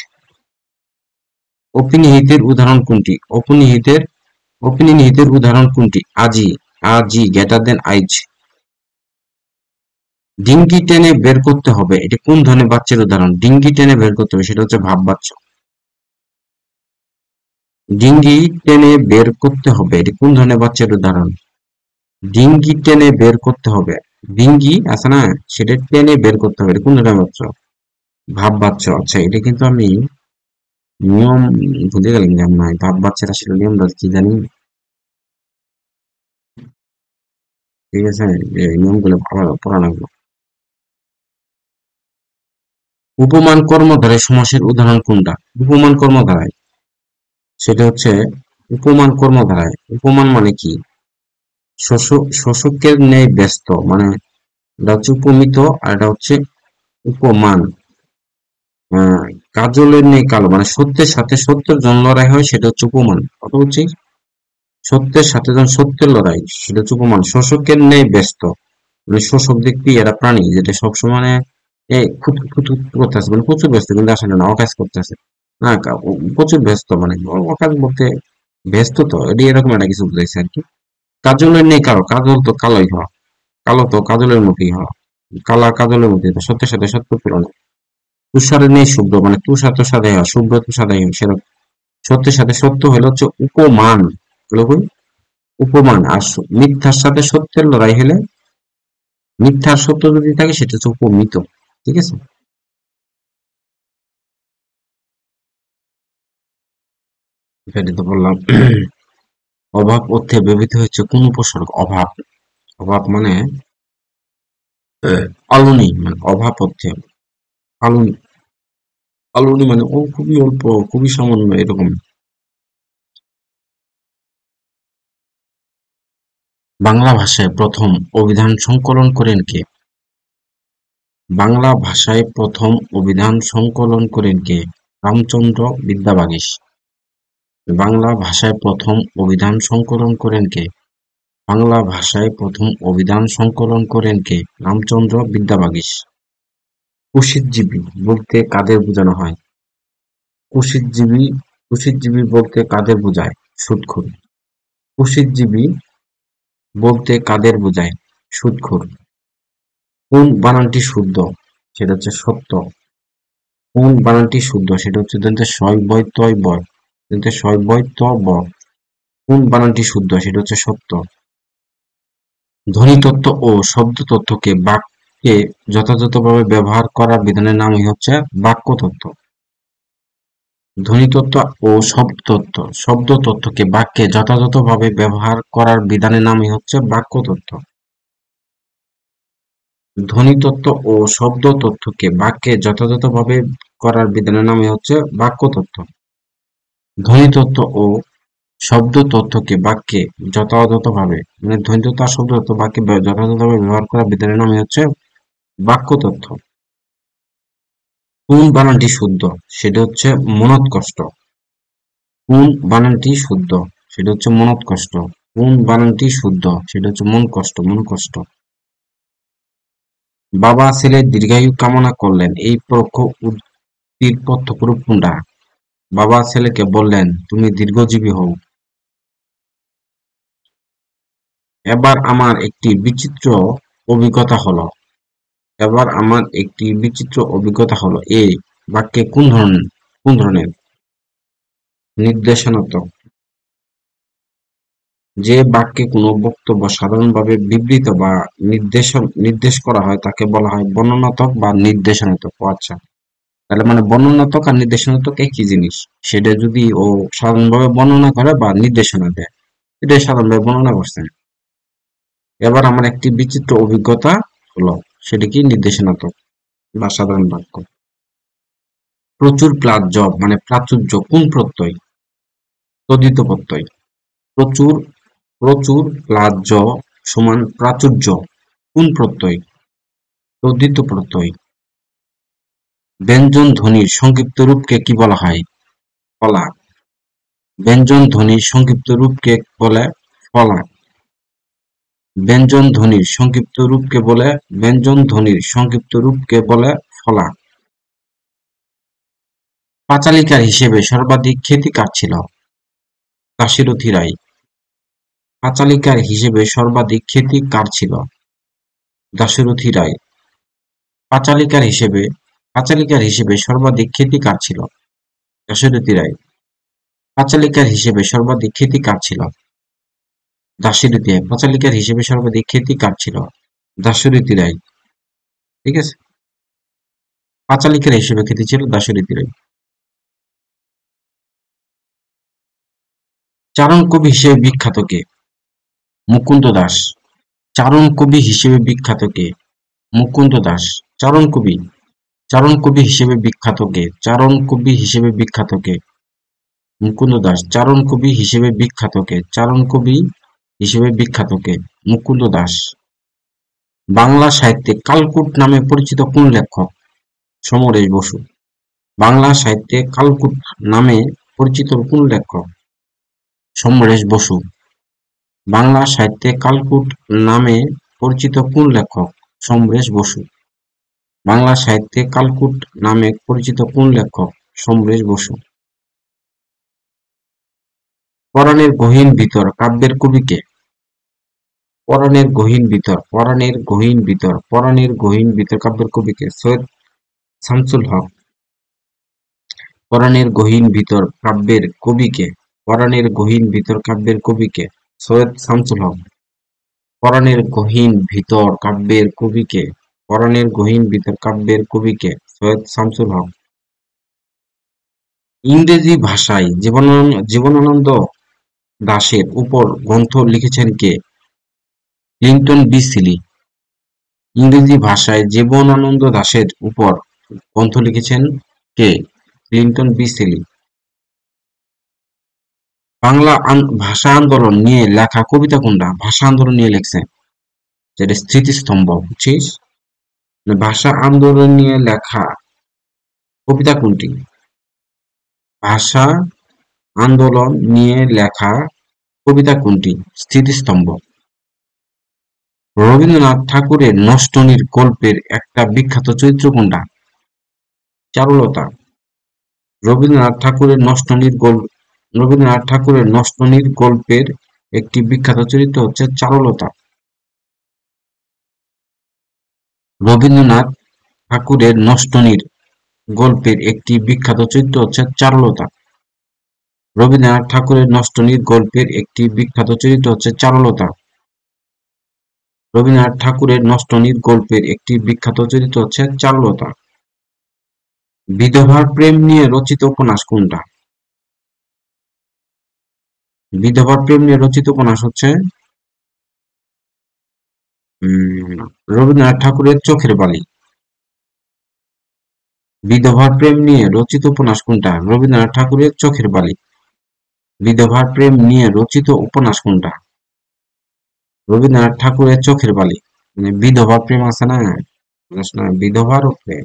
S1: অপনিহিতের উদাহরণ কোনটি? অপনিহিতের উদাহরণ কোনটি? আজি, আজি গ্রেটার দেন আইজ। ডিঙ্গি টেনে বের করতে হবে, এটা কোন ধরনের বাচ্চার উদাহরণ? ডিঙ্গি টেনে বের করতে হবে, সেটা হচ্ছে ভাব বাচ্চ। ডিঙ্গি টেনে বের করতে হবে, এটা কোন ধরনের বাচ্চার উদাহরণ? ডিঙ্গি টেনে বের করতে হবে। ডিঙ্গি আছে না, সেটা টেনে বের করতে হবে, এটা কোন ধরনের বাচ্চা? ভাব বাচ্চা। আচ্ছা, এটা কিন্তু আমি নিয়ম ভুলে গেলাম যে নয়, ভাব বাচ্চার আসলে নিয়মটা কি জানি। ঠিক আছে, এই নিয়মগুলো পড়া লাগবে। উপমান কর্মধারয় সমাসের উদাহরণ কোনটা? উপমান কর্মধারয়, সেটা হচ্ছে উপমান কর্মধারয়। উপমান মানে কি? শোষকের ন্যায় ব্যস্ত, মানে এটা হচ্ছে উপমিত, আর এটা হচ্ছে উপমান। কাজলের ন্যায় কালো, মানে সত্যের সাথে সত্যের যখন লড়াই হয় সেটা হচ্ছে উপমান। কত বলছি? সত্যের সাথে যখন সত্যের লড়াই সেটা হচ্ছে উপমান। শোষকের ন্যায় ব্যস্ত, মানে শোষক দেখবি এরা প্রাণী যেটা সবসময় মানে খুব করতেছে, মানে প্রচুর ব্যস্ত, কিন্তু আসলে না, অকাজ করতেছে না, প্রচুর ব্যস্ত, মানে অকাজ বলতে ব্যস্ত, তো এটি এরকম একটা কিছু বুঝাইছে আর কি। কাজলের নেই কালো, কাজল তো কালোই হওয়া। কালো তো কাজলের মতোই হয়, কালা কাজলের মতোই, তো সত্যের সাথে সত্য তুলনা। তুষারে নেই শুভ্র, মানে তুষার তো সাদাই হয়, শুভ্র তো সাদাই হয়, সেরকম সত্যের সাথে সত্য হলো হচ্ছে উপমান, হলো কি? উপমান। আর মিথ্যার সাথে সত্যের লড়াই হলে, মিথ্যার সত্য যদি থাকে সেটা হচ্ছে উপমিত। ঠিক আছে, এটাই তো বললাম। অভাব অর্থে ব্যবহৃত হচ্ছে কোন উপসর্গ? অভাব, অভাব মানে অলনি, মানে অভাব অর্থে অলনি, অলনি মানে ও খুবই অল্প, খুবই সামান্য, এরকম। বাংলা ভাষায় প্রথম অভিধান সংকলন করেন কে? বাংলা ভাষায় প্রথম অভিধান সংকলন করেন কে? রামচন্দ্র বিদ্যাবাগীশ। বাংলা ভাষায় প্রথম অভিধান সংকলন করেন কে? বাংলা ভাষায় প্রথম অভিধান সংকলন করেন কে? রামচন্দ্র বিদ্যাবাগীশ। কুশিতজীবী বলতে কাদের বোঝানো হয়? কুশিতজীবী, কুশিতজীবী বলতে কাদের বোঝায়? সুদখোর। কুশিতজীবী বলতে কাদের বোঝায়? সুদখোর। কোন বানানটি শুদ্ধ? সেটা হচ্ছে সত্য। কোন বানানটি শুদ্ধ? সেটা হচ্ছে দন্তে সয় বয় তয় বয়, দন্তে সয় বয় ত ব। কোন বানানটি শুদ্ধ? সেটা হচ্ছে সত্য। ধ্বনিতত্ত্ব ও শব্দতত্ত্বকে বাক্যে যথাযথভাবে ব্যবহার করার বিধানের নামই হচ্ছে বাক্যতত্ত্ব। ধ্বনিতত্ত্ব ও শব্দতত্ত্বকে বাক্যে যথাযথভাবে ব্যবহার করার বিধানের নামই হচ্ছে বাক্যতত্ত্ব। ধ্বনিতত্ত্ব ও শব্দতত্ত্বকে বাক্যে যথাযথভাবে করার বিধানের নামই হচ্ছে বাক্যতত্ত্ব। ধ্বনিতত্ত্ব ও শব্দতত্ত্বকে বাক্যে যথাযথভাবে, মানে ধ্বনিতত্ত্ব আর শব্দতত্ত্ব বাক্যে যথাযথভাবে ব্যবহার করার বিধানের নামই হচ্ছে বাক্যতত্ত্ব। কোন বানানটি শুদ্ধ? সেটা হচ্ছে মনোৎকষ্ট। কোন বানানটি শুদ্ধ? সেটা হচ্ছে মনোৎকষ্ট। কোন বানানটি শুদ্ধ? সেটা হচ্ছে মন কষ্ট, মন কষ্ট। বাবা ছেলের দীর্ঘায়ু কামনা করলেন, এই পরোক্ষ উক্তির প্রত্যক্ষ রূপ কোনটা? বাবা ছেলেকে বললেন, তুমি দীর্ঘজীবী হও। এবার আমার একটি বিচিত্র অভিজ্ঞতা হলো। এবার আমার একটি বিচিত্র অভিজ্ঞতা হলো, এই বাক্যে কোন ধরনের? নির্দেশনাত্মক। যে বাক্যে কোনো বক্তব্য সাধারণভাবে বিবৃত বা নির্দেশ করা হয় তাকে বলা হয় বর্ণনাত্মক বা নির্দেশনাত্মক। ও আচ্ছা, তাহলে মানে বর্ণনাত্মক আর নির্দেশনাত্মক একই জিনিস। সেটা যদি ও সাধারণভাবে বর্ণনা করে বা নির্দেশনা দেয়, এটাই সাধারণভাবে বর্ণনা করছেন। এবার আমার একটি বিচিত্র অভিজ্ঞতা হলো, সেটা কি? নির্দেশনাত্মক বা সাধারণ বাক্য। প্রচুর প্লাজ্য মানে প্রাচুর্য কোন প্রত্যয়? তদ্ধিত প্রত্যয়। প্রচুর, প্রচুর প্লাজ্য সমান প্রাচুর্য কোন প্রত্যয়? তদ্ধিত প্রত্যয়। ব্যঞ্জন ধ্বনির সংক্ষিপ্ত রূপকে কি বলা হয়? ফলা। ব্যঞ্জন ধ্বনির সংক্ষিপ্ত রূপকে বলে ফলা। ব্যঞ্জন ধ্বনির সংক্ষিপ্ত রূপকে বলে, ব্যঞ্জন ধ্বনির সংক্ষিপ্ত রূপকে বলে ফলা। পাঁচালিকার হিসেবে সর্বাধিক খ্যাতি কার ছিল? দাশরথী রায়। পাঁচালিকার হিসেবে সর্বাধিক খ্যাতি কার ছিল? দাশরথী রায়। পাঁচালিকার হিসেবে, পাঁচালিকার হিসেবে সর্বাধিক খ্যাতি কার ছিল? দাশরথী রায়। পাঁচালিকার হিসেবে সর্বাধিক খ্যাতি কার ছিল? দাশরথী রায়। পাঁচালিকার হিসেবে সর্বাধিক খ্যাতি কার ছিল? দাশরথী রায়। ঠিক আছে, পাঁচালিকার হিসেবে খ্যাতি ছিল দাশরথী রায়। চারণ কবি হিসেবে বিখ্যাত কে? মুকুন্দ দাস। চারণ কবি হিসেবে বিখ্যাত কে? মুকুন্দ দাস। চারণ কবি, চারণ কবি হিসেবে বিখ্যাত কে? চারণ কবি হিসেবে বিখ্যাত কে? মুকুন্দ দাস। চারণ কবি হিসেবে বিখ্যাত কে? চারণ কবি হিসেবে বিখ্যাত কে? মুকুন্দ দাস। বাংলা সাহিত্যে কালকূট নামে পরিচিত কোন লেখক? সমরেশ বসু। বাংলা সাহিত্যে কালকূট নামে পরিচিত কোন লেখক? সমরেশ বসু। বাংলা সাহিত্যে কালকূট নামে পরিচিত কোন লেখক? সমরেশ বসু। বাংলা সাহিত্যে কালকূট নামে পরিচিত কোন লেখক? সমরেশ বসু। পরাণের গহীন ভিতর কাব্যের কবি কে? পরাণের গহীন ভিতর, পরাণের গহীন ভিতর, পরাণের গহীন ভিতর কাব্যের কবিকে? সৈয়দ শামসুল হক। পরাণের গহীন ভিতর কাব্যের কবিকে? পরাণের গহীন ভিতর কাব্যের কবিকে? সৈয়দ শামসুল হক। পরাণের গহীন ভিতর কাব্যের কবিকে? পরাণের গহীন ভিতর কাব্যের কবিকে? সৈয়দ শামসুল হক। ইংরেজি ভাষায় জীবনানন্দ দাশের উপর গ্রন্থ লিখেছেন কে? Clinton B Seely. ইংরেজি ভাষায় জীবনানন্দ দাশের উপর গ্রন্থ লিখেছেন কে? Clinton B Seely. বাংলা ভাষা আন্দোলন নিয়ে লেখা কবিতা কোনটা? ভাষা আন্দোলন নিয়ে লিখছে, যেটা স্মৃতিস্তম্ভ, বুঝছিস? ভাষা আন্দোলন নিয়ে লেখা কবিতা কোনটি? ভাষা আন্দোলন নিয়ে লেখা কবিতা কোনটি? স্মৃতিস্তম্ভ। রবীন্দ্রনাথ ঠাকুরের নষ্টনীড় গল্পের একটা বিখ্যাত চরিত্র কোনটা? চারুলতা। রবীন্দ্রনাথ ঠাকুরের নষ্টনীড় গল্পের একটি বিখ্যাত চরিত্র হচ্ছে চারুলতা। রবীন্দ্রনাথ ঠাকুরের নষ্টনীড় গল্পের একটি বিখ্যাত চরিত্র হচ্ছে চারুলতা। রবীন্দ্রনাথ ঠাকুরের নষ্টনীড় গল্পের একটি বিখ্যাত চরিত্র হচ্ছে চারুলতা। রবীন্দ্রনাথ ঠাকুরের নষ্টনীড় গল্পের একটি বিখ্যাত চরিত্র হচ্ছে চারুলতা। বিধবার প্রেম নিয়ে রচিত উপন্যাস কোনটা? বিধবার প্রেম নিয়ে রচিত উপন্যাস হচ্ছে রবীন্দ্রনাথ ঠাকুরের চোখের বালি। বিধবার প্রেম নিয়ে রচিত উপন্যাস কোনটা? রবীন্দ্রনাথ ঠাকুরের চোখের বালি। বিধবার প্রেম নিয়ে রচিত উপন্যাস কোনটা? রবীন্দ্রনাথ ঠাকুরের চোখের বালি। মানে বিধবা প্রেম আছে না, বিধবার প্রেম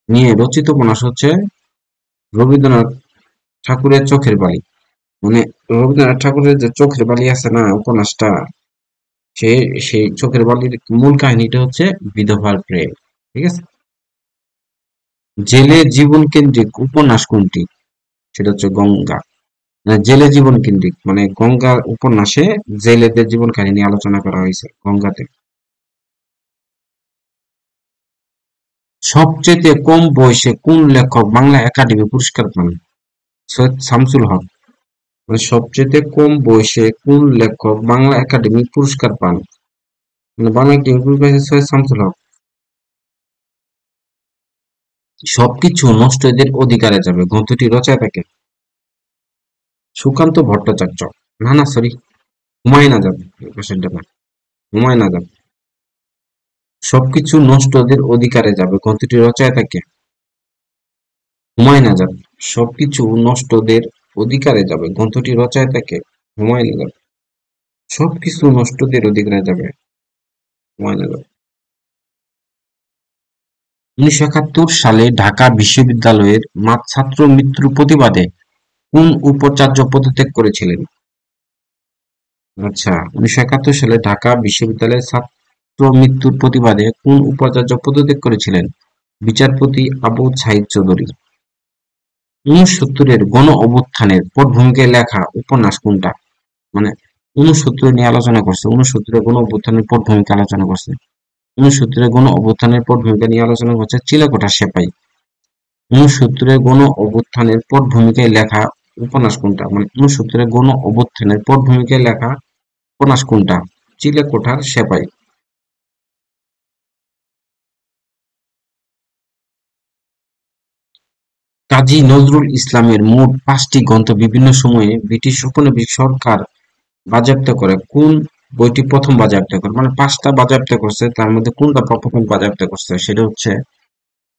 S1: নিয়ে রচিত উপন্যাস হচ্ছে রবীন্দ্রনাথ ঠাকুরের চোখের বালি। মানে রবীন্দ্রনাথ ঠাকুরের যে চোখের বালি আছে না উপন্যাসটা, সেই চোখের বালির মূল কাহিনীটা হচ্ছে বিধবার প্রেম। ঠিক আছে। জেলে জীবন কেন্দ্রিক উপন্যাস কোনটি? সেটা হচ্ছে গঙ্গা। মানে জেলে জীবন কেন্দ্রিক মানে গঙ্গা উপন্যাসে জেলেদের জীবন কাহিনী আলোচনা করা হয়েছে গঙ্গাতে। সবচেয়ে কম বয়সে কোন লেখক বাংলা একাডেমি পুরস্কার পান? সৈয়দ শামসুল হক। মানে সবচেয়ে কম বয়সে কোন লেখক বাংলা একাডেমি পুরস্কার পান? মানে বাংলা একাডেমি পুরস্কার পাইছে সৈয়দ শামসুল হক। সবকিছু নষ্ট এদের অধিকারে যাবে গ্রন্থটি রচয়িতা কে? সুকান্ত ভট্টাচার্য। না না সরি, হুমায়ুন আজাদ। হুমায়ুন আজাদ। সবকিছু নষ্ট এদের অধিকারে যাবে গ্রন্থটি রচয়িতা কে? হুমায়ুন আজাদ। সবকিছু নষ্টদের অধিকারে যাবে গ্রন্থটি রচয়িতা কে? হুমায়ুন আজাদ। সবকিছু নষ্টদের অধিকারে যাবে, হুমায়ুন আজাদ। 1971 সালে ঢাকা বিশ্ববিদ্যালয়ের ছাত্র মৃত্যুর প্রতিবাদে কোন উপাচার্য পদত্যাগ করেছিলেন? আচ্ছা, 1971 সালে ঢাকা বিশ্ববিদ্যালয়ের ছাত্র মৃত্যুর প্রতিবাদে কোন উপাচার্য পদত্যাগ করেছিলেন? বিচারপতি আবু ছাইদ চৌধুরী। 69-এর গণ অভ্যুত্থানের পটভূমিকায় লেখা উপন্যাস কোনটা? মানে 69 নিয়ে আলোচনা করছে, 69-এর গণ অভ্যুত্থানের পটভূমিকা আলোচনা করছে। 69-এর গণ অভ্যুত্থানের পটভূমিকা নিয়ে আলোচনা করছে চিলেকোঠার সেপাই। 69-এর গণ অভ্যুত্থানের পটভূমিকায় লেখা উপন্যাস কোনটা? মানে 69-এর গণ অভ্যুত্থানের পটভূমিকায় লেখা উপন্যাস কোনটা? চিলেকোঠার সেপাই। কাজী নজরুল ইসলামের মোট 5টি গ্রন্থ বিভিন্ন সময়ে ব্রিটিশ উপনিবেশ সরকার বাজেয়াপ্ত করে। কোন বইটি প্রথম বাজেয়াপ্ত করে? মানে 5টা বাজেয়াপ্ত করছে, তার মধ্যে কোনটা প্রথম বাজেয়াপ্ত করছে? সেটা হচ্ছে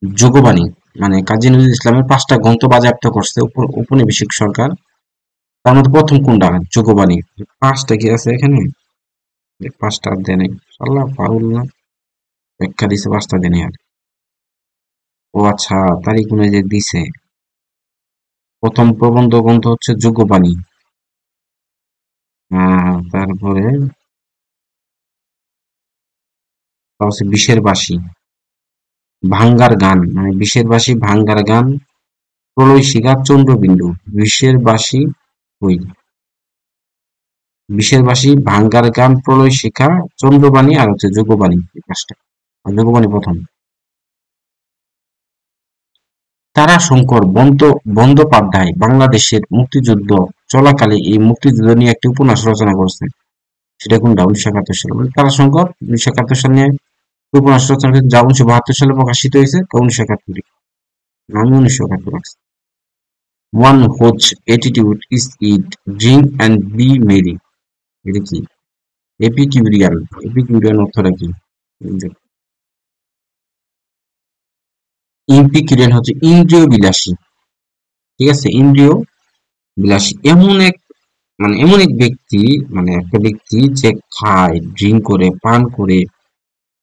S1: যোগবাণী। মানে কাজী নজরুল ইসলামের 5টা গ্রন্থ বাজেয়াপ্ত করছে উপনিবেশিক সরকার, তার মধ্যে প্রথম কোনটা? যোগবাণী। 5টা কি আছে এখানে? 5টা দেয় নাই, আল্লাহ পারুল না, ব্যাখ্যা দিছে 5টা দেয় নাই আর। ও আচ্ছা, তারিখ অনুযায়ী দিছে। প্রথম প্রবন্ধ গ্রন্থ হচ্ছে যোগবাণী। তারপরে হচ্ছে বিষের বাঁশি, ভাঙ্গার গান, মানে বিষের বাঁশি, ভাঙ্গার গান, প্রলয় শিখা, চন্দ্রবিন্দু। বিষের বাঁশি, ওই বিশের বাসী, ভাঙ্গার গান, প্রলয় শিখা, চন্দ্রবাণী আর হচ্ছে যোগবাণী, এই পাঁচটা। আর যোগবাণী প্রথম। তারাশঙ্কর বন্দ্যোপাধ্যায় বাংলাদেশের মুক্তিযুদ্ধ চলাকালে এই মুক্তিযুদ্ধ নিয়ে একটি উপন্যাস রচনা করেছেন। সেটা কোনটা? 1971 সালে। মানে তারাশঙ্কর 1971 সালে উপন্যাস রচনা করেছেন, যা 1972 সালে প্রকাশিত হয়েছে। 1971। আমি 1971 রাখছি। One such attitude is it, drink and be merry. এটা কি? এপিকিউরিয়ান। এপিকিউরিয়ান অর্থটা কি? ইপিকিউরিয়ান হচ্ছে ইন্দ্রিয় বিলাসী। ঠিক আছে, ইন্দ্রিয় বিলাসী এমন এক ব্যক্তি, মানে একটা ব্যক্তি যে খায়, ড্রিঙ্ক করে, পান করে,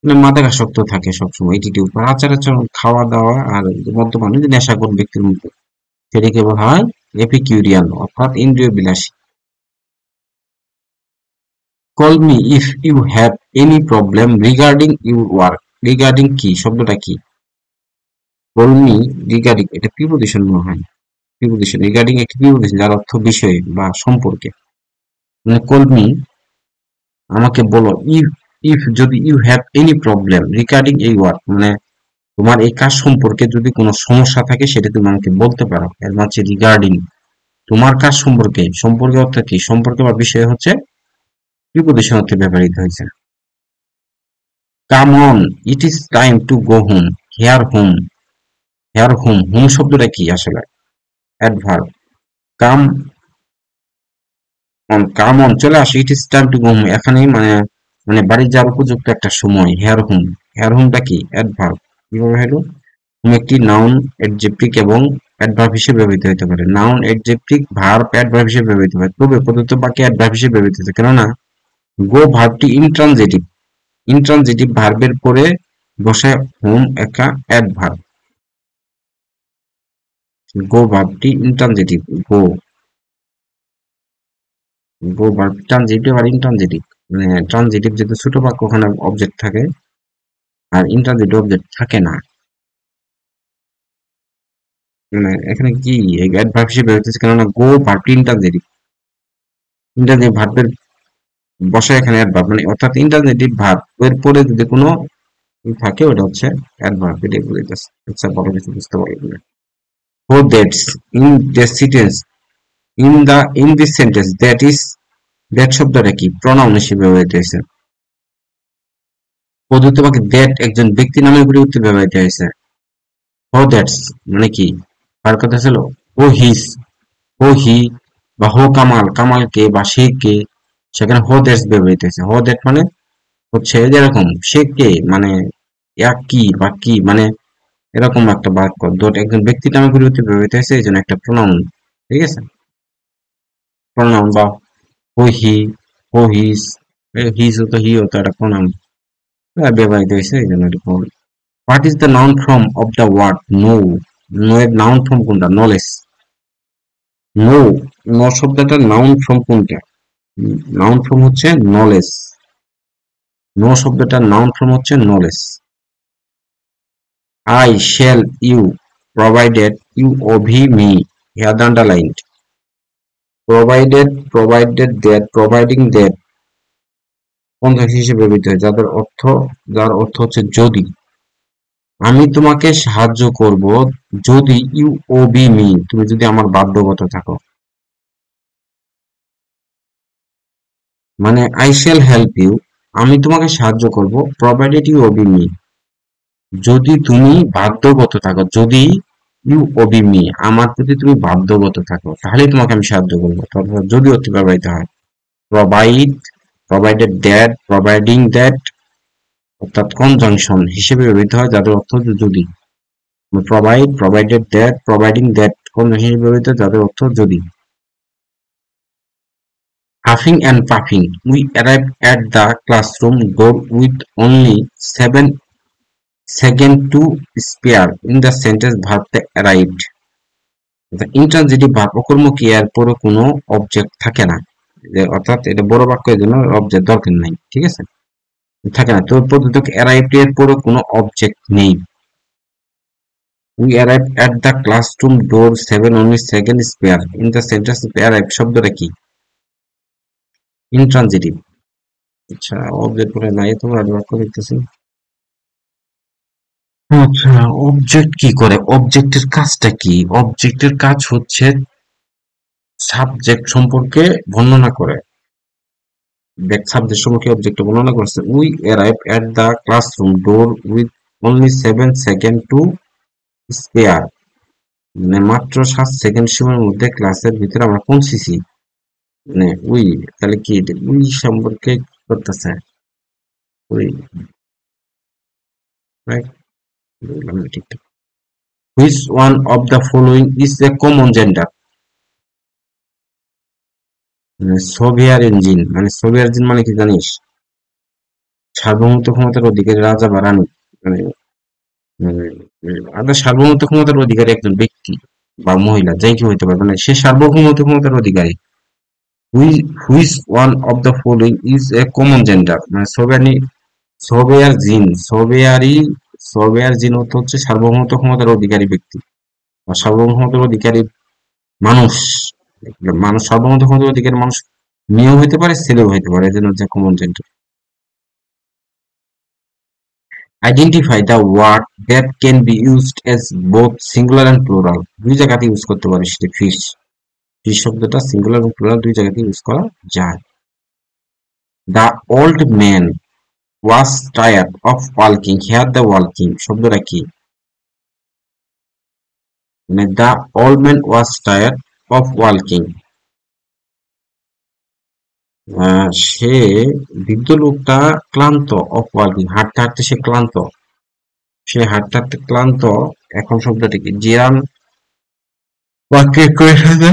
S1: মানে মাদকাসক্ত থাকে সবসময়, এটিটিউড বা আচার আচরণ, খাওয়া দাওয়া আর বর্তমানে যে নেশাখোর ব্যক্তির মধ্যে, সেটাকে বলা হয় এপিকিউরিয়ান, অর্থাৎ ইন্দ্রিয় বিলাসী। Call me if you have any problem regarding your work. Regarding কি শব্দটা কি? কল মি রিগার্ডিং, এটা প্রিপোজিশন মনে হয়। প্রিপোজিশন, রিগার্ডিং একটি প্রিপোজিশন যার অর্থ বিষয়ে বা সম্পর্কে। মানে কল মি, আমাকে বলো, ইফ ইফ যদি you have any problem regarding এই ওয়ার্ক, মানে তোমার এই কাজ সম্পর্কে যদি কোনো সমস্যা থাকে সেটা তুমি আমাকে বলতে পারো। এর মানে হচ্ছে রিগার্ডিং, তোমার কাজ সম্পর্কে। সম্পর্কে অর্থ কি? সম্পর্কে বা বিষয় হচ্ছে প্রিপোজিশন অর্থে ব্যবহৃত হয়েছে। Come on, it is time to go home. Here home, here home, home শব্দটা কি আসলে? Adverb. Come on, come on চলে আসে, it is time to go home এখানেই মানে, মানে বাড়ি যাওয়ার উপযুক্ত একটা সময়। হেয়ার হোম, হেয়ার হোমটা কি? অ্যাডভার্ব। কিভাবে হলো? হোম একটি নাউন, অ্যাডজেক্টিভ এবং অ্যাডভার্ব হিসেবে ব্যবহৃত হতে পারে। নাউন, অ্যাডজেক্টিভ, ভার্ব, অ্যাডভার্ব হিসেবে ব্যবহৃত হয়। তবে প্রদত্ত বাক্যে অ্যাডভার্ব হিসেবে ব্যবহৃত হচ্ছে, কেননা গো ভার্বটি ইনট্রানজিটিভ। ইনট্রানজিটিভ ভার্বের পরে বসে হোম একটা অ্যাডভার্ব। গো ভার্বটি ইনট্রানজিটিভ। গো, গো ভার্ব ট্রানজিটিভ আর ইনট্রানজিটিভ। মানে ট্রানজিটিভ যেহেতু ছোট বাক্য, ওখানে অবজেক্ট থাকে, আর ইনট্রানজিটিভ অবজেক্ট থাকে না। মানে এখানে কি অ্যাডভার্ব হিসেবে ব্যবহৃত হচ্ছে, কেননা গো ভার্বটি ইনট্রানজিটিভ। ইনট্রানজিটিভ ভার্বের বসে এখানে অ্যাডভার্ব, মানে অর্থাৎ ইন্টারনেটিভ ভার্ব এর পরে যদি কোনো থাকে ওটা হচ্ছে অ্যাডভার্ব। এটাই বলে যাচ্ছে। আচ্ছা, বড় কিছু বুঝতে পারলাম না। হো that's in the sentence, in this sentence, that is, that শব্দটা কি? প্রনাউন হিসেবে ব্যবহৃত হয়েছে। পদ্ধতি বাক্যে দ্যাট একজন ব্যক্তি নামের পরিবর্তে ব্যবহৃত হয়েছে। হো দ্যাটস মানে কি? তার কথা ছিল ও হিস, ও হি, বা হো কামাল, কামাল কে বা সে কে, সেখানে হো দ্যাটস ব্যবহৃত হয়েছে। হো দ্যাট মানে হচ্ছে যেরকম সে কে, মানে এক কি বা কি, মানে এরকম একটা বাক্য। দোট একজন ব্যক্তির নামে পরিবর্তে ব্যবহৃত হয়েছে, এই জন্য একটা প্রোনাউন। ঠিক আছে, প্রোনাউন বা হো হি, হো হিস, হিস হতো, হি হতো, একটা প্রোনাউন ব্যবহৃত হয়েছে, এই জন্য এটা pronoun. What is the noun form of the word know? Know এর নাউন ফর্ম কোনটা? নলেজ। নো, নো শব্দটার নাউন ফর্ম কোনটা? নাউন ফর্ম হচ্ছে নলেজ। নো শব্দটার নাউন ফর্ম হচ্ছে knowledge. I shall you, provided you obey me. Here the underlined. Provided that, providing that কনজেক্ট হিসেবে ব্যবহৃত হয়, যার অর্থ হচ্ছে যদি। আমি তোমাকে সাহায্য করব যদি ইউ ওবি মি, তুমি যদি আমার বাধ্যগত থাকো। মানে আই শ্যাল হেল্প ইউ, আমি তোমাকে সাহায্য করব, প্রোভাইডেড ইউ ওবি মি, যদি তুমি বাধ্যগত থাকো। যদি ইউ ওবি মি, আমার প্রতি তুমি বাধ্যগত থাকো, তাহলে তোমাকে আমি সাহায্য করবো। অর্থাৎ যদি অর্থে ব্যবহৃত হয়। Provide, provided that, providing that, অর্থাৎ কনজাংশন হিসেবে ব্যবহৃত হয়, যাদের অর্থ হচ্ছে যদি। Provide, provided that, providing that conjunction হিসেবে ব্যবহৃত হয়, যাদের অর্থ যদি। Huffing and puffing, we arrived at the classroom door with only 7 second to spare. In the sentence verb arrived, intransitive verb অকর্মক এর পরে কোনো অবজেক্ট থাকে না। অর্থাৎ এটা বড় বাক্যের জন্য অবজেক্ট দরকার নাই। ঠিক আছে, থাকে না। তো পদ্ধতি অ্যারাইভড এর পরে কোনো অবজেক্ট নেই। We arrive at the classroom door 7 only second spare. In the sentence arrive শব্দটা কি? ইনট্রানজিটিভ। আচ্ছা, অবজেক্ট বলে নাই, তোমরা বাক্য দেখতেছি। আচ্ছা, অবজেক্ট কি করে? অবজেক্টের কাজটা কি? অবজেক্টের কাজ হচ্ছে সাবজেক্ট সম্পর্কে বর্ণনা করে। দেখ, সাবজেক্ট সম্পর্কে অবজেক্ট বর্ণনা করছে। We arrive at the classroom door with only 7 second to spare. মানে মাত্র 7 সেকেন্ড সময়ের মধ্যে ক্লাসের ভিতরে আমরা পৌঁছেছি। মানে উই, তাহলে কি উই সম্পর্কে কি করতেছে? We, right? বললাম না ঠিকঠাক। Which one of the following is a common gender? Sovereign, মানে সোভিয়ার ইঞ্জিন মানে কি জানিস? সার্বভৌমত্ব ক্ষমতার অধিকারী রাজা বা রানী, মানে সার্বভৌমত্ব ক্ষমতার অধিকারী একজন ব্যক্তি বা মহিলা, যাই কি হইতে পারে, মানে সে সার্বভৌমত্ব ক্ষমতার অধিকারী। Which one of the following is a common gender, মানে সোভিয়ার জিন, সোভিয়ার জিন অর্থ হচ্ছে সার্বভৌমত্ব ক্ষমতার অধিকারী ব্যক্তি বা সার্বভৌম ক্ষমতার অধিকারী মানুষ। মানুষ সার্বভৌমত্ব ক্ষমতার অধিকারী মানুষ মেয়েও হইতে পারে, ছেলেও হইতে পারে, এজন্য হচ্ছে common gender. Identify the word that can be used as both singular and plural. দুই জায়গাতে ইউজ করতে পারে সেটা ফিশ। ফিশ শব্দটা সিঙ্গুলার এবং প্লুরাল দুই জায়গাতে ইউজ করা যায়। The old man was tired of walking here the walking শব্দটা কি? মানে the old man was tired of walking, সে বৃদ্ধ লোকটা ক্লান্ত, অফ ওয়াকিং হাঁটতে হাঁটতে সে ক্লান্ত, সে হাঁটতে হাঁটতে ক্লান্ত। এখন শব্দটা কি? জিরান বাক্যে করে সাজা,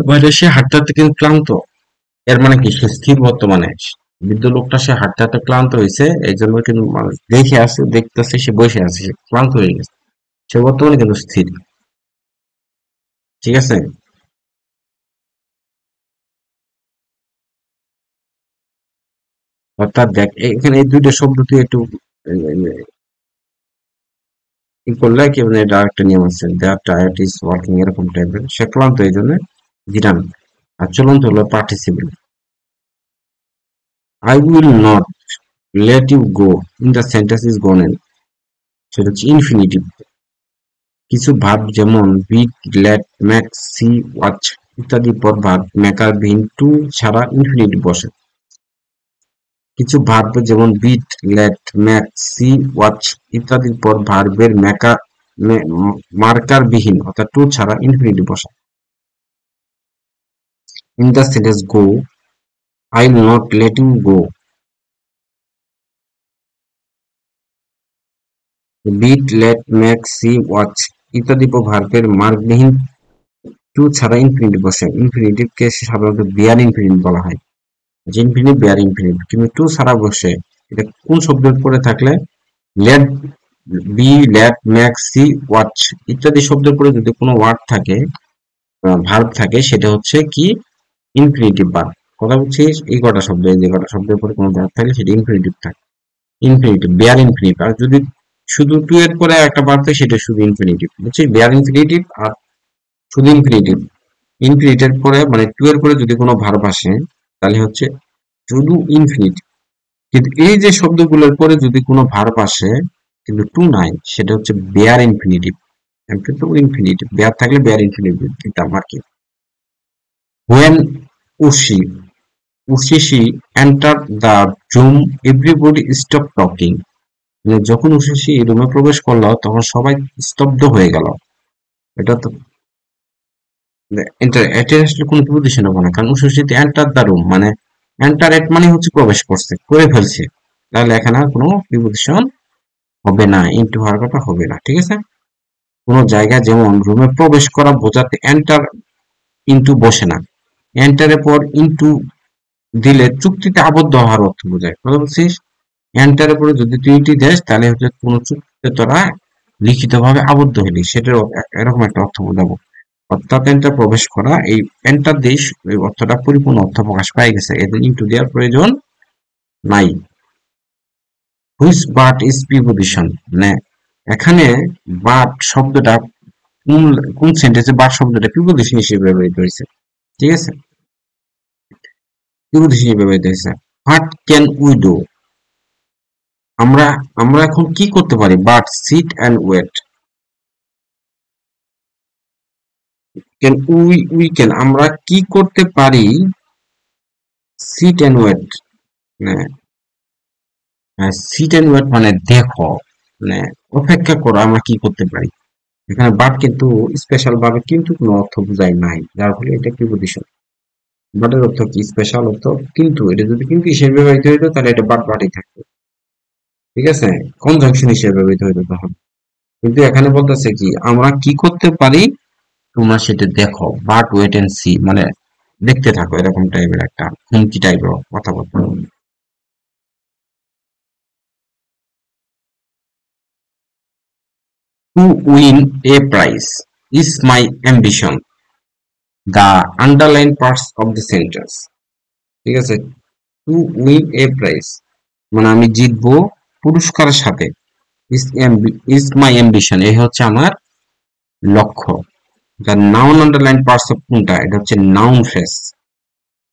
S1: মানে সে হাঁটতে হাঁটতে কিন্তু ক্লান্ত। এর মানে কি? সে স্থির বর্তমানে। বৃদ্ধ লোকটা সে হাঁটতে হাঁটতে ক্লান্ত হয়েছে, এই জন্য কিন্তু মানুষ দেখে আসে, দেখতেছে সে বসে আছে, সে ক্লান্ত হয়ে গেছে, সে বর্তমানে কিন্তু স্থির। ঠিক আছে? অর্থাৎ দেখ, এখানে এই দুইটা শব্দ তুই একটু ই করলে কি, মানে এটা একটা নিয়ম আছে, দ্যাট টায়ার্ড ইজ ওয়ার্কিং, এরকম টাইপের। সে ক্লান্ত, এই জন্য জিরান। আর চলন্ত হলো participle. I will not let you go in the sentence is গনেন, সেটা হচ্ছে ইনফিনিটিভ। কিছু ভার্ব যেমন bid, let, make, see, watch ইত্যাদি পদ ভার্ব মেকার বিহীন টু ছাড়া ইনফিনিটিভ বসে। কিছু ভার্ব যেমন bid, let, make, see, watch ইত্যাদির পর ভার্বের মার্কার বিহীন অর্থাৎ টু ছাড়া ইনফিনিটিভ বসে। In the sentence go, I will not let you go, bid, let, make, see, watch ইত্যাদি ভার্বের মার্কবিহীন টু ছাড়া ইনফিনিটিভ বসে। ইনফিনিটিভকে সাধারণত বিয়ার ইনফিনিটিভ বলা হয়, যে ইনফিনিটিভ বিয়ার ইনফিনিটিভ, কিন্তু টু ছাড়া বসে। এটা কোন শব্দের পরে থাকলে? Let, bid, let, make, see, watch ইত্যাদি শব্দের পরে যদি কোনো ওয়ার্ড থাকে, ভার্ব থাকে, সেটা হচ্ছে কি? Infinitive verb. কথা বলছিস? এই কটা শব্দ, এই যে কটা শব্দের পরে কোনো ভার্ব থাকলে সেটা ইনফিনিটিভ থাকে, ইনফিনিটিভ, বেয়ার ইনফিনিটিভ। আর যদি শুধু টু এর পরে একটা ভার্ব থাকে, সেটা শুধু ইনফিনিটিভ, বুঝছিস? বেয়ার ইনফিনিটিভ আর শুধু ইনফিনিটিভ। ইনফিনিটিভ পরে মানে টু এর পরে যদি কোনো ভার্ব আসে, তাহলে হচ্ছে শুধু ইনফিনিটিভ। কিন্তু এই যে শব্দগুলোর পরে যদি কোনো ভার্ব আসে কিন্তু টু নাই, সেটা হচ্ছে বেয়ার ইনফিনিটিভ। কিন্তু ইনফিনিটিভ বেয়ার থাকলে বেয়ার ইনফিনিটিভ দিতাম আর কি। হোয়েন উশি উশিশি enter the room, everybody stop talking. মানে যখন উশিশি রুমে প্রবেশ করলো, তখন সবাই স্তব্ধ হয়ে গেল। এটা তো এন্টার, এটা আসলে কোনো প্রিপোজিশন হবে না, কারণ উশিশিতে এন্টার দ্য রুম মানে এন্টার এট মানে হচ্ছে প্রবেশ করছে, করে ফেলছে, তাহলে এখানে আর কোনো প্রিপোজিশন হবে না, ইনটু হওয়ার কথা হবে না। ঠিক আছে? কোন জায়গায় যেমন রুমে প্রবেশ করা বোঝাতে এন্টার ইনটু বসে না, এন্টারের পর ইনটু দিলে চুক্তিতে আবদ্ধ হওয়ার অর্থ বোঝায়। কথা বলছিস? এন্টারের পরে যদি তুই ইনটু দেস, তাহলে হচ্ছে কোন চুক্তিতে তোরা লিখিতভাবে আবদ্ধ হলি, সেটার এরকম একটা অর্থ বোঝাবো। অর্থাৎ এন্টার প্রবেশ করা, এই এন্টার দেশ, এই অর্থটা পরিপূর্ণ অর্থ প্রকাশ পাই গেছে, এদের ইনটু দেওয়ার প্রয়োজন নাই। হুইচ বাট ইজ প্রিপোজিশন, মানে এখানে বাট শব্দটা কোন সেন্টেন্সে বাট শব্দটা প্রিপোজিশন হিসেবে ব্যবহৃত হয়েছে। ঠিক আছে? ত্রিভুজ হিসেবে ব্যবহৃত হয়েছে। হোয়াট ক্যান উই ডু, আমরা আমরা এখন কি করতে পারি? But sit and wait. Can we can, আমরা কি করতে পারি? সিট অ্যান্ড ওয়েট, মানে সিট অ্যান্ড ওয়েট মানে দেখো, মানে অপেক্ষা করো, আমরা কি করতে পারি। এখানে বাট কিন্তু স্পেশাল ভাবে কিন্তু কোনো অর্থ বোঝায় নাই, যার ফলে এটা প্রিপোজিশন। বাটের অর্থ কি? স্পেশাল অর্থ কিন্তু, এটা যদি কিন্তু হিসেবে ব্যবহৃত হইতো তাহলে এটা বাট বাটই থাকতো, ঠিক আছে, কনজাংশন হিসেবে ব্যবহৃত হইতো তখন। কিন্তু এখানে বলতেছে কি, আমরা কি করতে পারি তোমরা সেটা দেখো, বাট ওয়েট এন্ড সি, মানে দেখতে থাকো, এরকম টাইপের একটা হুমকি টাইপের কথাবার্তা। To win a prize is my ambition, the underline parts of the sentence. ঠিক আছে, টু উইন এ প্রাইজ মানে আমি জিতবো পুরস্কারের সাথে, ইজ মাই অ্যাম্বিশন এই হচ্ছে আমার লক্ষ্য। The noun underline parts of কোনটা? এটা হচ্ছে নাউন ফ্রেজ।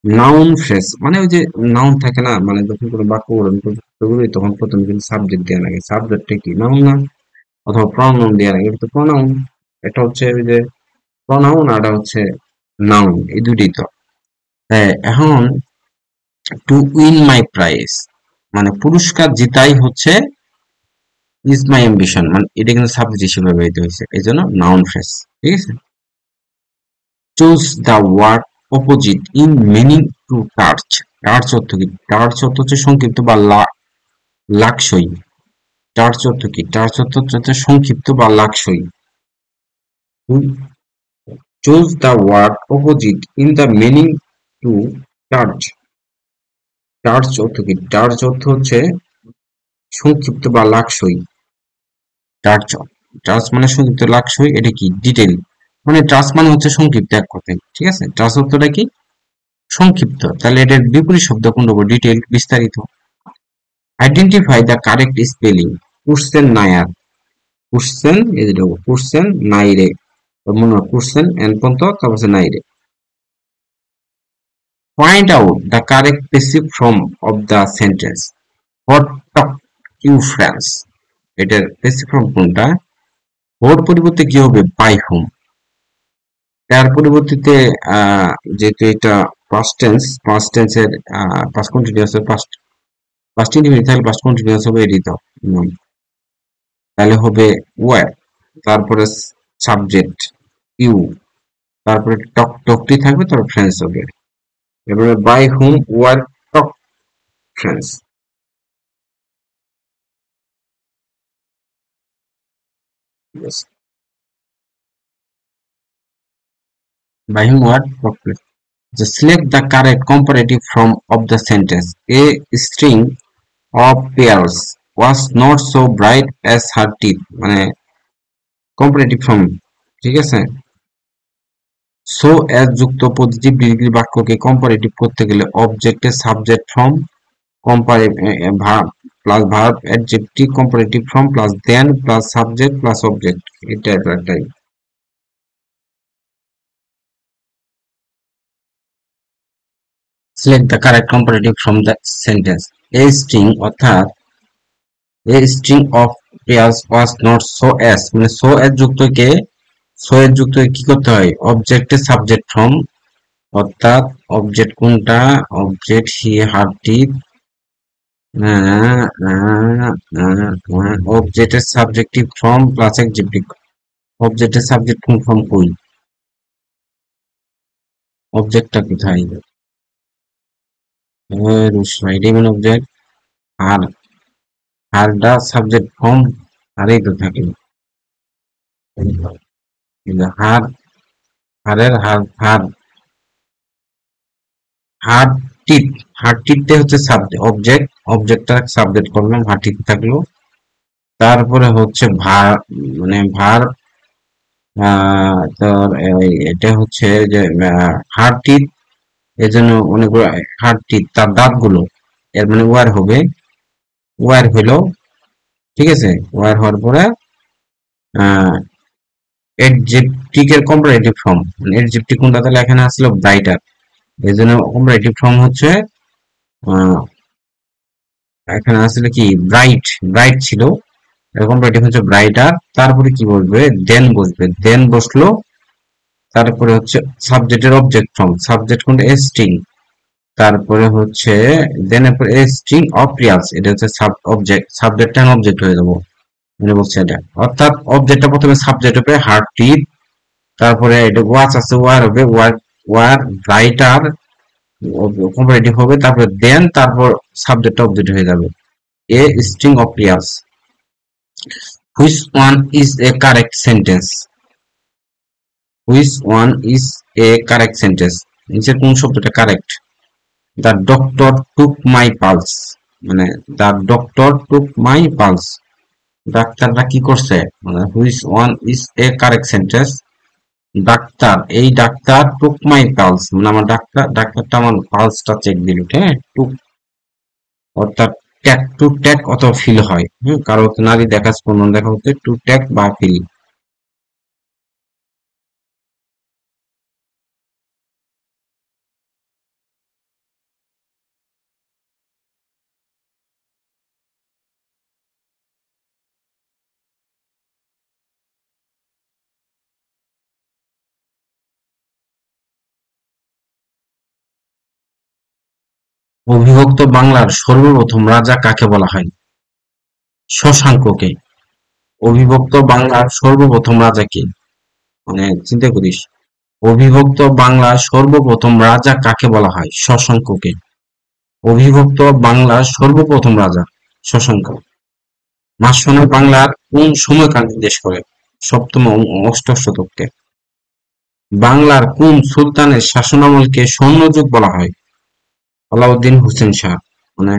S1: নাউন ফ্রেজ মানে ওই যে নাউন থাকে না, মানে যখন কোনো বাক্য গঠন করতে হবে তখন প্রথমে কিন্তু সাবজেক্ট দেওয়া লাগে। সাবজেক্টটা কি? নাউন না? অথবা প্রনাউন দেওয়া লাগে, এটা তো প্রনাউন। এটা হচ্ছে ওই যে প্রনাউন আর এটা হচ্ছে নাউন, এই দুটোই তো। এখন টু উইন মাই প্রাইজ মানে পুরস্কার জিতাই হচ্ছে ইজ মাই অ্যাম্বিশন, মানে এটা কিন্তু সাবজেক্ট হিসেবে ব্যবহৃত হয়েছে, এই জন্য নাউন ফ্রেজ। ঠিক আছে, choose the word opposite in meaning to touch. Touch অর্থ কি? টাচ অর্থ হচ্ছে সংক্ষিপ্ত বা লাকসই। টাচ অর্থ কি? টাচ অর্থ হচ্ছে সংক্ষিপ্ত বা লাকসই। Choose the word opposite in the meaning to touch. Touch অর্থ কি? টাচ অর্থ হচ্ছে সংক্ষিপ্ত বা লাকসই। টাচ, টাচ মানে সংক্ষিপ্ত, লাকসই এটা কি? ডিটেল। মানে টাচ মানে হচ্ছে সংক্ষিপ্ত এক কথায়, ঠিক আছে। টাচ অর্থটা কি? সংক্ষিপ্ত। তাহলে এটার বিপরীত শব্দ কোনটা? ডিটেল, বিস্তারিত। Identify the correct spelling. কুরসেন নায়ার, কুরসেন এই যে কুরসেন নাইরে, মনে হয় কুরসেন এন পর্যন্ত, তারপর হচ্ছে নাইরে। Point out the correct passive form of the sentence. What talk you friends, এটার পেসিভ ফর্ম কোনটা? হোর পরিবর্তে কি হবে? By hmm. তার পরিবর্তিতে যেহেতু এটা পাস্ট টেন্স, পাস্ট টেন্সের past continuous, past past indefinite থাকলে পাস্ট কন্টিনিউয়াস হবে এটি তো। তাহলে হবে ওয়ার, তারপরে সাবজেক্ট ইউ, তারপরে টক, টকটি থাকবে, তারপর ফ্রেন্ডস হবে। এবারে by whom were talk friends. By whom what purpose? Just select the correct comparative form of the sentence. A string of pearls was not so bright as her teeth. মানে comparative form, ঠিক আছে। So as যুক্ত positive degree বাক্যকে comparative করতে গেলে অবজেক্টের subject form verb plus verb adjective comparative form plus than plus subject plus object, এটা একটাই। Select the correct comparative from the sentence. A string অর্থাৎ a string of pairs was not so as, মানে so as যুক্তকে, so as যুক্তকে কি করতে হয়? অবজেক্টের subject form, অর্থাৎ object কোনটা? অবজেক্ট হি হার টিথ, অবজেক্টের সাবজেক্টিভ ফর্ম প্লাস অ্যাডজেক্টিভ। অবজেক্টের সাবজেক্ট ফর্ম কই? অবজেক্টটা কোথায়? রাইটিং অবজেক্ট আর হারটা সাবজেক্ট ফর্ম, আরেই তো থাকে হার, হারের হার, হার হার টিপ, হার টিপতে হচ্ছে সাবজেক্ট, অবজেক্ট, অবজেক্টটা সাবজেক্ট করলাম, হার টিপ থাকলো। তারপরে হচ্ছে ভার, মানে ভার তোর এটা হচ্ছে যে হার টিপ, এর জন্য অনেকগুলো হার টিপ, তার দাঁতগুলো, এর মানে ওয়ার হবে, ওয়ার হইলো, ঠিক আছে। ওয়ার হওয়ার পরে এডজেক্টিভ এর কম্পারেটিভ ফর্ম, মানে এডজেক্টিভ কোনটা? তাহলে এখানে আসলো ব্রাইটার, এই জন্য কম্পারেটিভ ফর্ম হচ্ছে এখানে আসলে কি ব্রাইট, ব্রাইট ছিল, কম্পারেটিভ হচ্ছে ব্রাইটার, তারপরে কি বসবে, দেন বসবে, দেন বসলো, তারপরে হচ্ছে সাবজেক্টের অবজেক্ট ফর্ম, সাবজেক্ট কোনটা, এ স্ট্রিং, তারপরে হচ্ছে দেন এরপর এ স্ট্রিং অফ রিয়ালস, এটা হচ্ছে sub object, subject and object হয়ে যাবো, মানে বলছে এটা, অর্থাৎ অবজেক্টটা প্রথমে সাবজেক্ট হবে হার্ট টিপ, তারপরে এটা ওয়াচ আছে, ওয়ার হবে, ওয়ার, ওয়ার রাইটার কম্পারেটিভ হবে, তারপরে দেন তারপর সাবজেক্টটা অবজেক্ট হয়ে যাবে, a string of reals. Which one is a correct sentence, which one is a correct sentence, নিচের কোন শব্দটা correct, the doctor took my pulse, মানে the doctor took my pulse, ডাক্তাররা কি করছে, মানে which one is a correct sentence, ডাক্তার, এই ডাক্তার টুক মাই পালস, মানে আমার ডাক্তার, ডাক্তারটা আমার পালসটা চেক দিল, হ্যাঁ, টুক অর্থাৎ ট্যাক, টু ট্যাক অথবা ফিল হয়, কারো নারী দেখা স্পন্দন দেখা হচ্ছে টু ট্যাক বা ফিল। অবিভক্ত বাংলার সর্বপ্রথম রাজা কাকে বলা হয়, শশাঙ্ককে। অবিভক্ত বাংলার সর্বপ্রথম রাজা কে, মানে চিন্তা করিস, অবিভক্ত বাংলার সর্বপ্রথম রাজা কাকে বলা হয়, শশাঙ্ককে। অবিভক্ত বাংলার সর্বপ্রথম রাজা শশাঙ্ক। মাসনে বাংলার কোন সময়কাল নির্দেশ করে, সপ্তম ও অষ্টম শতককে। বাংলার কোন সুলতানের শাসনামলকে স্বর্ণযুগ বলা হয়, আলাউদ্দিন হোসেন শাহ, মানে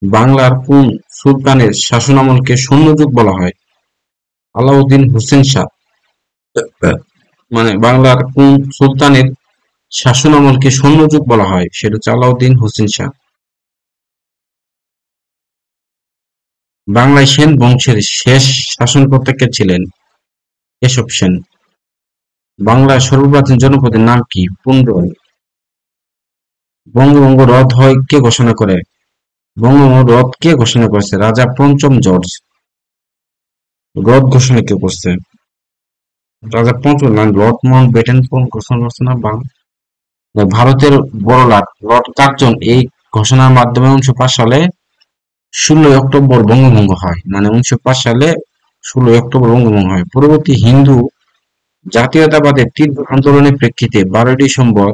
S1: বাংলার কোন সুলতানের শাসনামলকে স্বর্ণযুগ বলা হয়, আলাউদ্দিন হোসেন শাহ। মানে বাংলার কোন সুলতানের শাসনামলকে স্বর্ণযুগ বলা হয়, সেটা হচ্ছে আলাউদ্দিন হোসেন শাহ। বাংলায় সেন বংশের শেষ শাসনকর্তা কে ছিলেন, কেশব সেন। বাংলার সর্বপ্রাচীন জনপদের নাম কি, পুন্ড। বঙ্গভঙ্গ রদ হয় কে ঘোষণা করে, বঙ্গভঙ্গ রদ কে ঘোষণা করেছে, রাজা পঞ্চম জর্জ। রদ ঘোষণা কে করছে, রাজা পঞ্চম না, লর্ড মাউন্ট ব্যাটেন ঘোষণা করছে না, ভারতের বড়লাট লর্ড কার্জন এই ঘোষণার মাধ্যমে 1905 সালে 16 অক্টোবর বঙ্গভঙ্গ হয়, মানে 1905 সালে 16 অক্টোবর বঙ্গভঙ্গ হয়। পরবর্তী হিন্দু জাতীয়তাবাদের তীব্র আন্দোলনের প্রেক্ষিতে 12ই ডিসেম্বর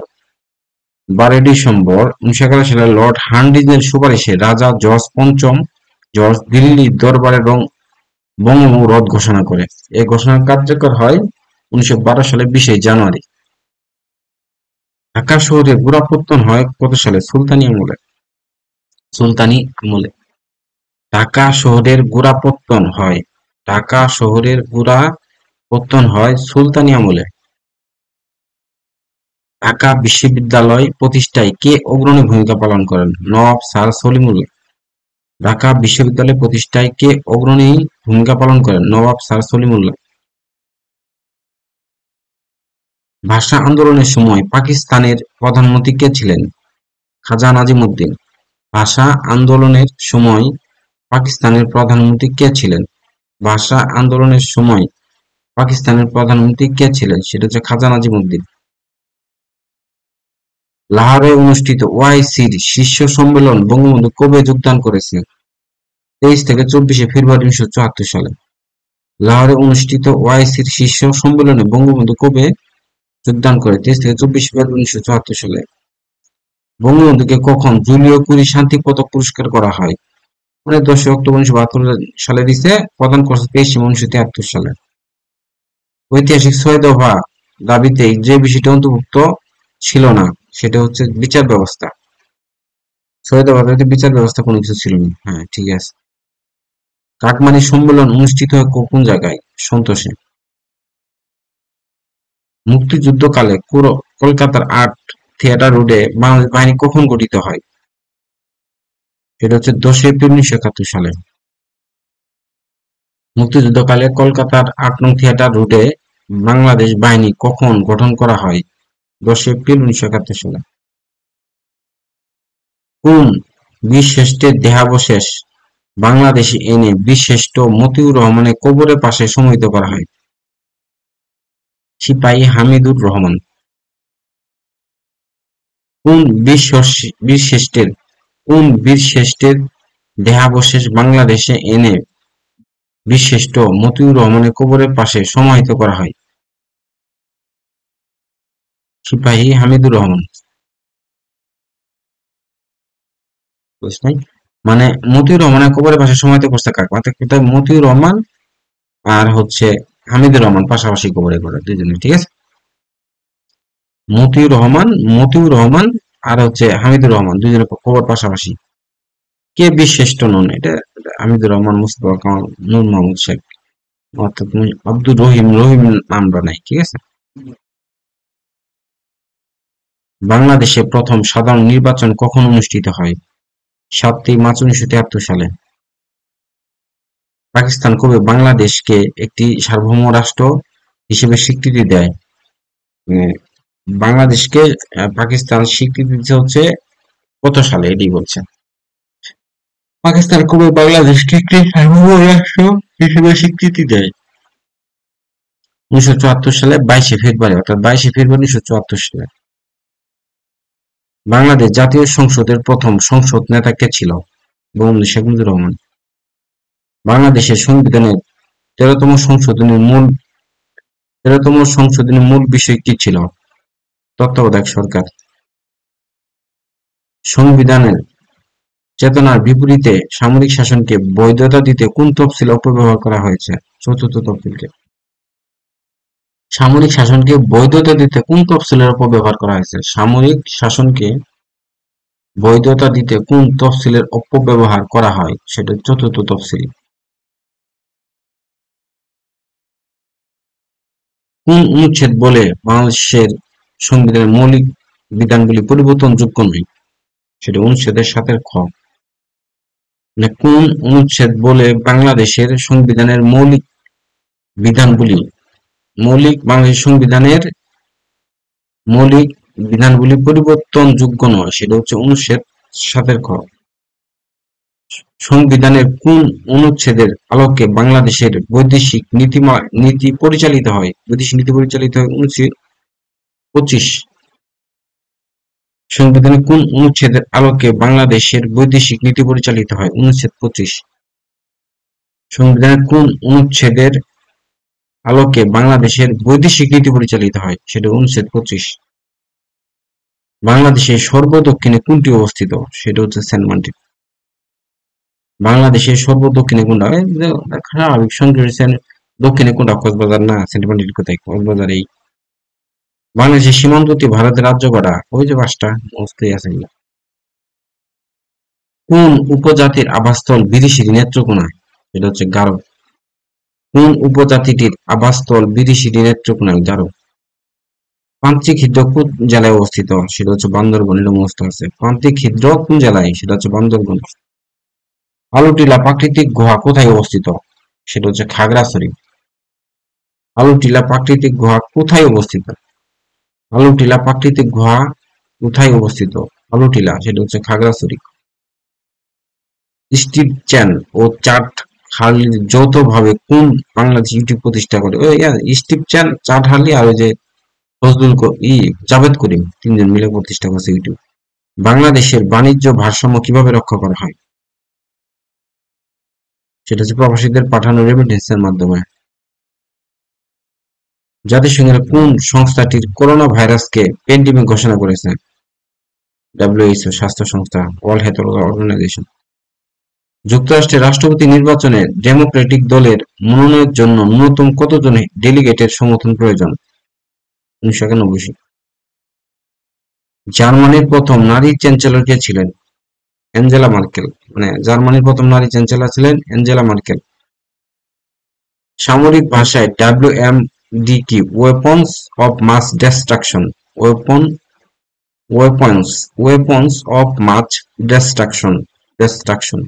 S1: 1911 সালে লর্ড হার্ডিঞ্জের সুপারিশে রাজা জর্জ দিল্লির দরবারে বঙ্গভঙ্গ রদ ঘোষণা করে। এই ঘোষণা কার্যকর হয় 1912 সালে 20 জানুয়ারি। ঢাকা শহরের গোড়াপত্তন হয় কত সালে, সুলতানি আমলে। ঢাকা শহরের গোড়াপত্তন হয়, ঢাকা শহরের গোড়াপত্তন হয় সুলতানি আমলে। ঢাকা বিশ্ববিদ্যালয় প্রতিষ্ঠায় কে অগ্রণী ভূমিকা পালন করেন, নওয়াব স্যার সলিমুল্লাহ। ঢাকা বিশ্ববিদ্যালয় প্রতিষ্ঠায় কে অগ্রণী ভূমিকা পালন করেন, নওয়াব স্যার সলিমুল্লাহ। ভাষা আন্দোলনের সময় পাকিস্তানের প্রধানমন্ত্রী কে ছিলেন, খাজা নাজিমুদ্দিন। ভাষা আন্দোলনের সময় পাকিস্তানের প্রধানমন্ত্রী কে ছিলেন, ভাষা আন্দোলনের সময় পাকিস্তানের প্রধানমন্ত্রী কে ছিলেন, সেটা হচ্ছে খাজা নাজিমুদ্দিন। লাহোরে অনুষ্ঠিত ওআইসির শীর্ষ সম্মেলন বঙ্গবন্ধু কবে যোগদান করেছেন, 23 থেকে 24 ফেব্রুয়ারি 1974 সালে। লাহোরে অনুষ্ঠিত ওআইসির শীর্ষ সম্মেলনে বঙ্গবন্ধু কবে যোগদান করে, 23 থেকে 24 ফেব্রুয়ারি 1974 সালে। বঙ্গবন্ধুকে কখন জুলিও কুরি শান্তি পদক পুরস্কার করা হয়, মানে 10 অক্টোবর 1972 সালে দিছে, প্রদান করছে 23 মে 1973 সালে। ঐতিহাসিক 6 দফা দাবিতে যে বিষয়টি অন্তর্ভুক্ত ছিল না সেটা হচ্ছে বিচার ব্যবস্থা, 6 দফা দাবিতে বিচার ব্যবস্থা কোনো কিছু ছিল না, হ্যাঁ ঠিক আছে। কাকমানি সম্মেলন অনুষ্ঠিত হয় কোন জায়গায়, সন্তোষে। মুক্তিযুদ্ধকালে কলকাতার আর্ট থিয়েটার রোডে বাংলাদেশ বাহিনী কখন গঠিত হয়, সেটা হচ্ছে 10 এপ্রিল 1971 সালে। মুক্তিযুদ্ধকালে কলকাতার 8 নং থিয়েটার রোডে বাংলাদেশ বাহিনী কখন গঠন করা হয়, 10 এপ্রিল 1971 সালে। কোন বীরশ্রেষ্ঠের দেহাবশেষ বাংলাদেশে এনে বীরশ্রেষ্ঠ মতিউর রহমানের কবরের পাশে সমাহিত করা হয়? সিপাহী হামিদুর রহমান। কোন বীরশ্রেষ্ঠের কোন বীরশ্রেষ্ঠের দেহাবশেষ বাংলাদেশে এনে বীরশ্রেষ্ঠ মতিউর রহমানের কবরের পাশে সমাহিত করা হয়? সিপাহী হামিদুর রহমান। বুঝলেন? মানে মতিউর রহমানের কবরের পাশে সমাহিত করছে কাকে? কোথায় মতিউর রহমান আর হচ্ছে হামিদুর রহমান পাশাপাশি কবরে করে দুইজনে, ঠিক আছে? মতিউর রহমান আর হচ্ছে হামিদুর রহমান দুইজনের কবর পাশাপাশি। কে বীরশ্রেষ্ঠ নন? এটা হামিদুর রহমান, মুস্তফা কামাল, নূর মোহাম্মদ শেখ, অর্থাৎ আব্দুর রহিম। রহিম নামটা নাই, ঠিক আছে? বাংলাদেশে প্রথম সাধারণ নির্বাচন কখন অনুষ্ঠিত হয়? ৭ই মার্চ ১৯৭৩ সালে। পাকিস্তান কবে বাংলাদেশকে একটি সার্বভৌম রাষ্ট্র হিসেবে স্বীকৃতি দেয়? মানে বাংলাদেশকে পাকিস্তান স্বীকৃতি দিচ্ছে হচ্ছে কত সালে, এটি বলছে। পাকিস্তান কবে বাংলাদেশকে একটি সার্বভৌম রাষ্ট্র হিসেবে স্বীকৃতি দেয়? ১৯৭৪ সালে ২২শে ফেব্রুয়ারি, অর্থাৎ ২২শে ফেব্রুয়ারি ১৯৭৪ সালে। বাংলাদেশ জাতীয় সংসদের প্রথম সংসদ নেতা কে ছিল? বঙ্গবন্ধু শেখ মুজিবুর রহমান। বাংলাদেশের সংবিধানের তেরোতম সংশোধনীর মূল বিষয় কি ছিল? তত্ত্বাবধায়ক সরকার। সংবিধানের চেতনার বিপরীতে সামরিক শাসনকে বৈধতা দিতে কোন তফসিল অপব্যবহার করা হয়েছে? চতুর্থ তফসিলকে। সামরিক শাসনকে বৈধতা দিতে কোন তফসিলের অপব্যবহার করা হয়েছে? সামরিক শাসনকে বৈধতা দিতে কোন তফসিলের অপব্যবহার করা হয়? সেটা চতুর্থ তফসিল। কোন অনুচ্ছেদ বলে বাংলাদেশের সংবিধানের মৌলিক বিধানগুলি পরিবর্তনযোগ্য নয়? সেটা অনুচ্ছেদের ৭-খ। মানে কোন অনুচ্ছেদ বলে বাংলাদেশের সংবিধানের বিধানগুলি বাংলাদেশ সংবিধানের মৌলিক বিধানগুলি পরিবর্তনযোগ্য নয়? সেটা হচ্ছে অনুচ্ছেদ ৭-খ। সংবিধানের কোন অনুচ্ছেদের আলোকে বাংলাদেশের বৈদেশিক নীতি পরিচালিত হয়? অনুচ্ছেদ ২৫। সংবিধানের কোন অনুচ্ছেদের আলোকে বাংলাদেশের বৈদেশিক নীতি পরিচালিত হয়? অনুচ্ছেদ ২৫। সংবিধানের কোন অনুচ্ছেদের আলোকে বাংলাদেশের বৈদেশিক নীতি পরিচালিত হয়? সেটা অনুচ্ছেদ ২৫। বাংলাদেশের সর্বদক্ষিণে কোনটি অবস্থিত? সেটা হচ্ছে সেন্ট মার্টিন। বাংলাদেশের সর্বদক্ষিণে কোনটা? স্বাভাবিক সংখ্যা দক্ষিণে কোনটা? কক্সবাজার না, সেন্ট মার্টিন কোথায়? কক্সবাজার। এই বাংলাদেশের সীমান্তবর্তী ভারতের রাজ্য কটা? ওই যে ৫টা, মস্তই আছে। কোন উপজাতির আবাসস্থল বিদেশির নেত্রকোনা? সেটা হচ্ছে গারো। কোন উপজাতিটির আবাসস্থল বিদেশির নেত্রকোনায়? গারো। প্রান্তিক হ্রদ কোন জেলায় অবস্থিত? সেটা হচ্ছে বান্দরবন। এটা মুখস্থ আছে। প্রান্তিক হ্রদ কোন জেলায়? সেটা হচ্ছে বান্দরবন। আলুটিলা প্রাকৃতিক গুহা কোথায় অবস্থিত? সেটা হচ্ছে খাগড়াছড়ি। আলুটিলা প্রাকৃতিক গুহা কোথায় অবস্থিত? আলুটিলা প্রাকৃতিক গুহা কোথায় অবস্থিত? আলুটিলা, সেটা হচ্ছে খাগড়াছড়ি। স্টিভ চ্যান ও চার্ট হার্লি যৌথভাবে কোন বাংলাদেশ ইউটিউব প্রতিষ্ঠা করে? স্টিভ চ্যান, চার্ট হার্লি আর ওই যে জাভেদ করিম, তিনজন মিলে প্রতিষ্ঠা করছে ইউটিউব। বাংলাদেশের বাণিজ্য ভারসাম্য কিভাবে রক্ষা করা হয়? সেটা হচ্ছে প্রবাসীদের পাঠানো রেমিটেন্সের মাধ্যমে। জাতিসংঘের কোন সংস্থাটির করোনা ভাইরাসকে প্যান্ডেমিক ঘোষণা করেছে? WHO, স্বাস্থ্য সংস্থা, ওয়ার্ল্ড হেলথ অর্গানাইজেশন। যুক্তরাষ্ট্রের রাষ্ট্রপতি নির্বাচনে ডেমোক্রেটিক দলের মনোনয়নের জন্য ন্যূনতম কতজন ডেলিগেটের সমর্থন প্রয়োজন? ১৯৯১। জার্মানির প্রথম নারী চ্যান্সেলর কে ছিলেন? Angela Merkel. মানে জার্মানির প্রথম নারী চ্যান্সেলর ছিলেন অ্যাঞ্জেলা মার্কেল। সামরিক ভাষায় WMD কি? Weapons of mass destruction. Weapons of mass destruction.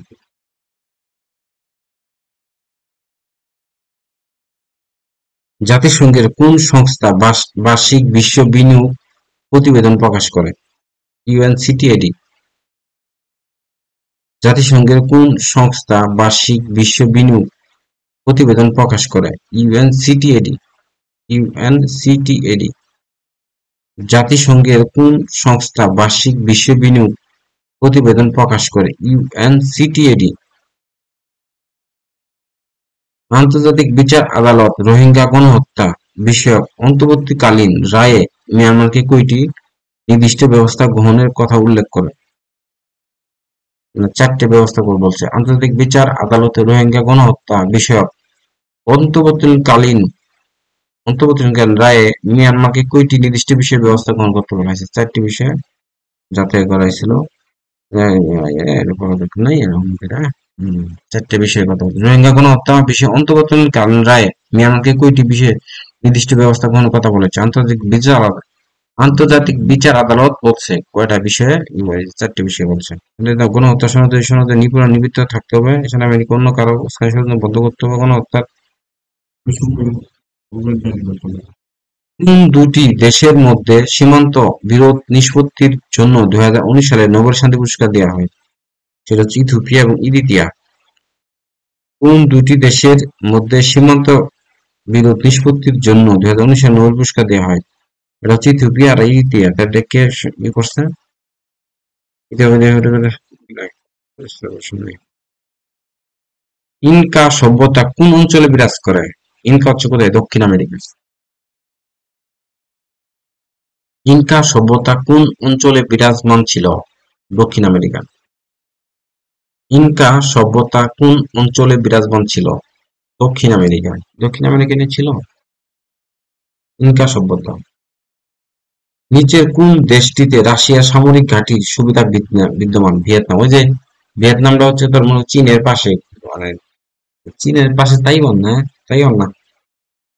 S1: জাতিসংঘের কোন সংস্থা বার্ষিক বিশ্ব বিনিয়োগ প্রতিবেদন প্রকাশ করে? UNCTAD। জাতিসংঘের কোন সংস্থা বার্ষিক বিশ্ব বিনিয়োগ প্রতিবেদন প্রকাশ করে? ইউএনসিটিএডি। ইউএনসিটিএডি। জাতিসংঘের কোন সংস্থা বার্ষিক বিশ্ব বিনিয়োগ প্রতিবেদন প্রকাশ করে? ইউএনসিটিএডি। আন্তর্জাতিক বিচার আদালত রোহিঙ্গা গণহত্যা বিষয়ক অন্তর্বর্তীকালীন রায়ে মিয়ানমারকে কয়টি নির্দিষ্ট ব্যবস্থা গ্রহণের কথা উল্লেখ করে? চারটে ব্যবস্থা করে বলছে। আন্তর্জাতিক বিচার আদালতে রোহিঙ্গা গণহত্যা বিষয়ক অন্তর্বর্তীকালীন রায়ে মিয়ানমারকে কয়টি নির্দিষ্ট বিষয়ে ব্যবস্থা গ্রহণ করতে বলা হয়েছে? চারটি বিষয়ে যাচাই করা হয়েছিল। চারটে বিষয়ের কথা বলছে। রোহিঙ্গা গণহত্যা বিষয়ে অন্তর্বর্তীকালীন রায়ে মিয়ানমারকে কয়টি বিষয়ে নির্দিষ্ট ব্যবস্থা গ্রহণের কথা বলেছে? আন্তর্জাতিক বিচার আদালত বলছে কয়টা বিষয়ে? চারটি বিষয় বলছে। গণহত্যা সনদে নিবৃত্ত থাকতে হবে, সেনাবাহিনীকে অন্য কারো উস্কানি ষড়যন্ত্র বন্ধ করতে হবে, গণহত্যার কোন দুটি দেশের মধ্যে সীমান্ত বিরোধ নিষ্পত্তির জন্য 2019 সালে নোবেল শান্তি পুরস্কার দেওয়া হয়? সেটা হচ্ছে ইথিওপিয়া এবং ইরিত্রিয়া। কোন দুটি দেশের মধ্যে সীমান্ত বিরোধ নিষ্পত্তির জন্য 2019 সালে নোবেল পুরস্কার দেওয়া হয়? এটা হচ্ছে ইথিওপিয়া আর ইরিত্রিয়া। তাদের কে করছে? ইনকা সভ্যতা কোন অঞ্চলে বিরাজ করে? ইনকা হচ্ছে কোথায়? দক্ষিণ আমেরিকা। ইনকা সভ্যতা কোন অঞ্চলে বিরাজমান ছিল? দক্ষিণ আমেরিকা। ইনকা সভ্যতা কোন অঞ্চলে বিরাজমান ছিল? দক্ষিণ আমেরিকা। দক্ষিণ আমেরিকা নিয়ে ছিল ইনকা সভ্যতা। নিচের কোন দেশটিতে রাশিয়ার সামরিক ঘাঁটির সুবিধা বিদ্যমান? ভিয়েতনাম। ওই যে ভিয়েতনামটা হচ্ছে তোর মনে চীনের পাশে, মানে চীনের পাশে তাইওয়ান না? তাইওয়ান না,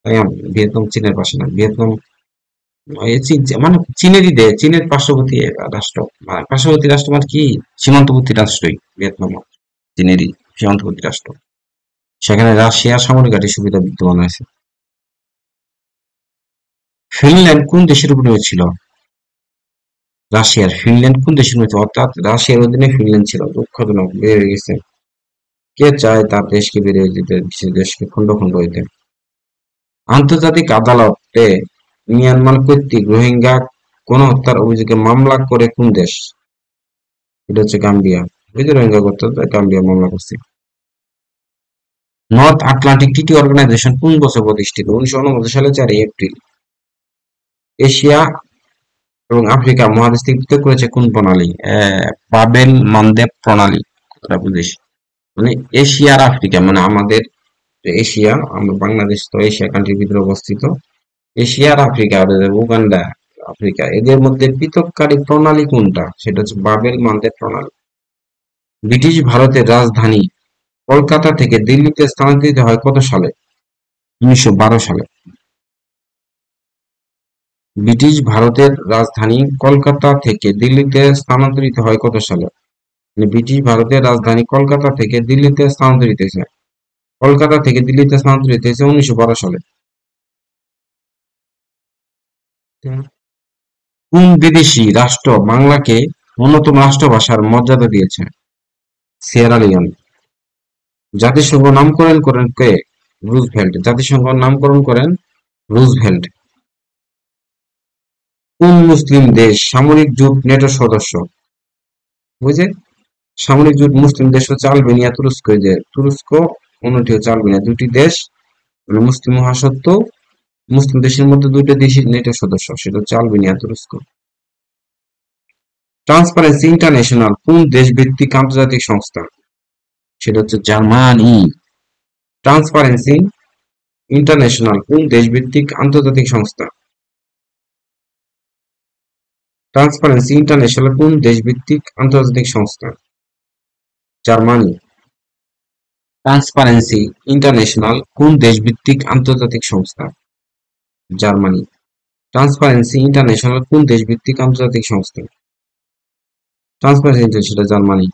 S1: তাইওয়ান। ভিয়েতনাম চীনের পাশে না, ভিয়েতনাম মানে চীনেরই দেশ, চীনের পার্শ্ববর্তী রাষ্ট্র। পার্শ্ববর্তী রাষ্ট্র মানে কি? সীমান্তবর্তী রাষ্ট্রই ভিয়েতনাম চীনেরই সীমান্তবর্তী রাষ্ট্র। সেখানে রাশিয়ার সামরিক ঘাঁটির সুবিধা বিদ্যমান আছে। ফিনল্যান্ড কোন দেশের উপর ছিল? রাশিয়ার। ফিনল্যান্ড কোন দেশের মধ্যে, অর্থাৎ রাশিয়ার অধীনে ফিনল্যান্ড ছিল। দুঃখজনক বেড়ে গেছে। কে চায় তার দেশকে বেড়ে যেতে, দেশকে খন্ড খন্ড হইতে? আন্তর্জাতিক আদালতে মিয়ানমার কর্তৃক রোহিঙ্গা গণহত্যার অভিযোগে মামলা করে কোন দেশ? এটা হচ্ছে গাম্বিয়া। ওই যে রোহিঙ্গা করতে গাম্বিয়া মামলা করছে। নর্থ আটলান্টিক ট্রিটি অর্গানাইজেশন কোন বছর প্রতিষ্ঠিত? 1949 সালে 4 এপ্রিল। এশিয়া এবং আফ্রিকা মহাদেশ থেকে পৃথক করেছে কোন প্রণালী? বাবেল মানদেব প্রণালী। কথাটা বুঝিস? মানে এশিয়া আর আফ্রিকা, মানে আমাদের এশিয়া, আমরা বাংলাদেশ তো এশিয়া কান্ট্রির ভিতরে অবস্থিত। এশিয়া আর আফ্রিকা, উগান্ডা, আফ্রিকা, এদের মধ্যে পৃথককারী প্রণালী কোনটা? সেটা হচ্ছে বাবেল মানদেব প্রণালী। ব্রিটিশ ভারতের রাজধানী কলকাতা থেকে দিল্লিতে স্থানান্তরিত হয় কত সালে? 1912 সালে। ব্রিটিশ ভারতের রাজধানী কলকাতা থেকে দিল্লিতে স্থানান্তরিত হয় কত সালে? ব্রিটিশ ভারতের রাজধানী কলকাতা থেকে দিল্লিতে স্থানান্তরিত হয়েছে, কলকাতা থেকে দিল্লিতে স্থানান্তরিত হয়েছে 1912 সালে। কোন বিদেশি রাষ্ট্র বাংলাকে অন্যতম রাষ্ট্রভাষার মর্যাদা দিয়েছে? Sierra Leone. জাতিসংঘ নামকরণ করেন কে? রুজভেল্ট। জাতিসংঘ নামকরণ করেন রুজভেল্ট। কোন মুসলিম দেশ সামরিক জোট নেটোর সদস্য? বুঝে সামরিক জোট মুসলিম দেশ হচ্ছে আলবেনিয়া, তুরস্ক। যে তুরস্ক, অন্যটি হচ্ছে আলবেনিয়া। দুটি দেশ, মানে মুসলিম হওয়া সত্ত্বেও মুসলিম দেশের মধ্যে দুটো দেশই নেটোর সদস্য, সেটা হচ্ছে আলবেনিয়া, তুরস্ক। ট্রান্সপারেন্সি ইন্টারন্যাশনাল কোন দেশ ভিত্তিক আন্তর্জাতিক সংস্থা? সেটা হচ্ছে জার্মানি। ট্রান্সপারেন্সি ইন্টারন্যাশনাল কোন দেশ ভিত্তিক আন্তর্জাতিক সংস্থা? ট্রান্সপারেন্সি ইন্টারন্যাশনাল কোন দেশ ভিত্তিক আন্তর্জাতিক সংস্থা? জার্মানি। ট্রান্সপারেন্সি ইন্টারন্যাশনাল কোন দেশ ভিত্তিক আন্তর্জাতিক সংস্থা? জার্মানি। ট্রান্সপারেন্সি ইন্টারন্যাশনাল কোন দেশ ভিত্তিক আন্তর্জাতিক সংস্থা? Transparency international, Germany.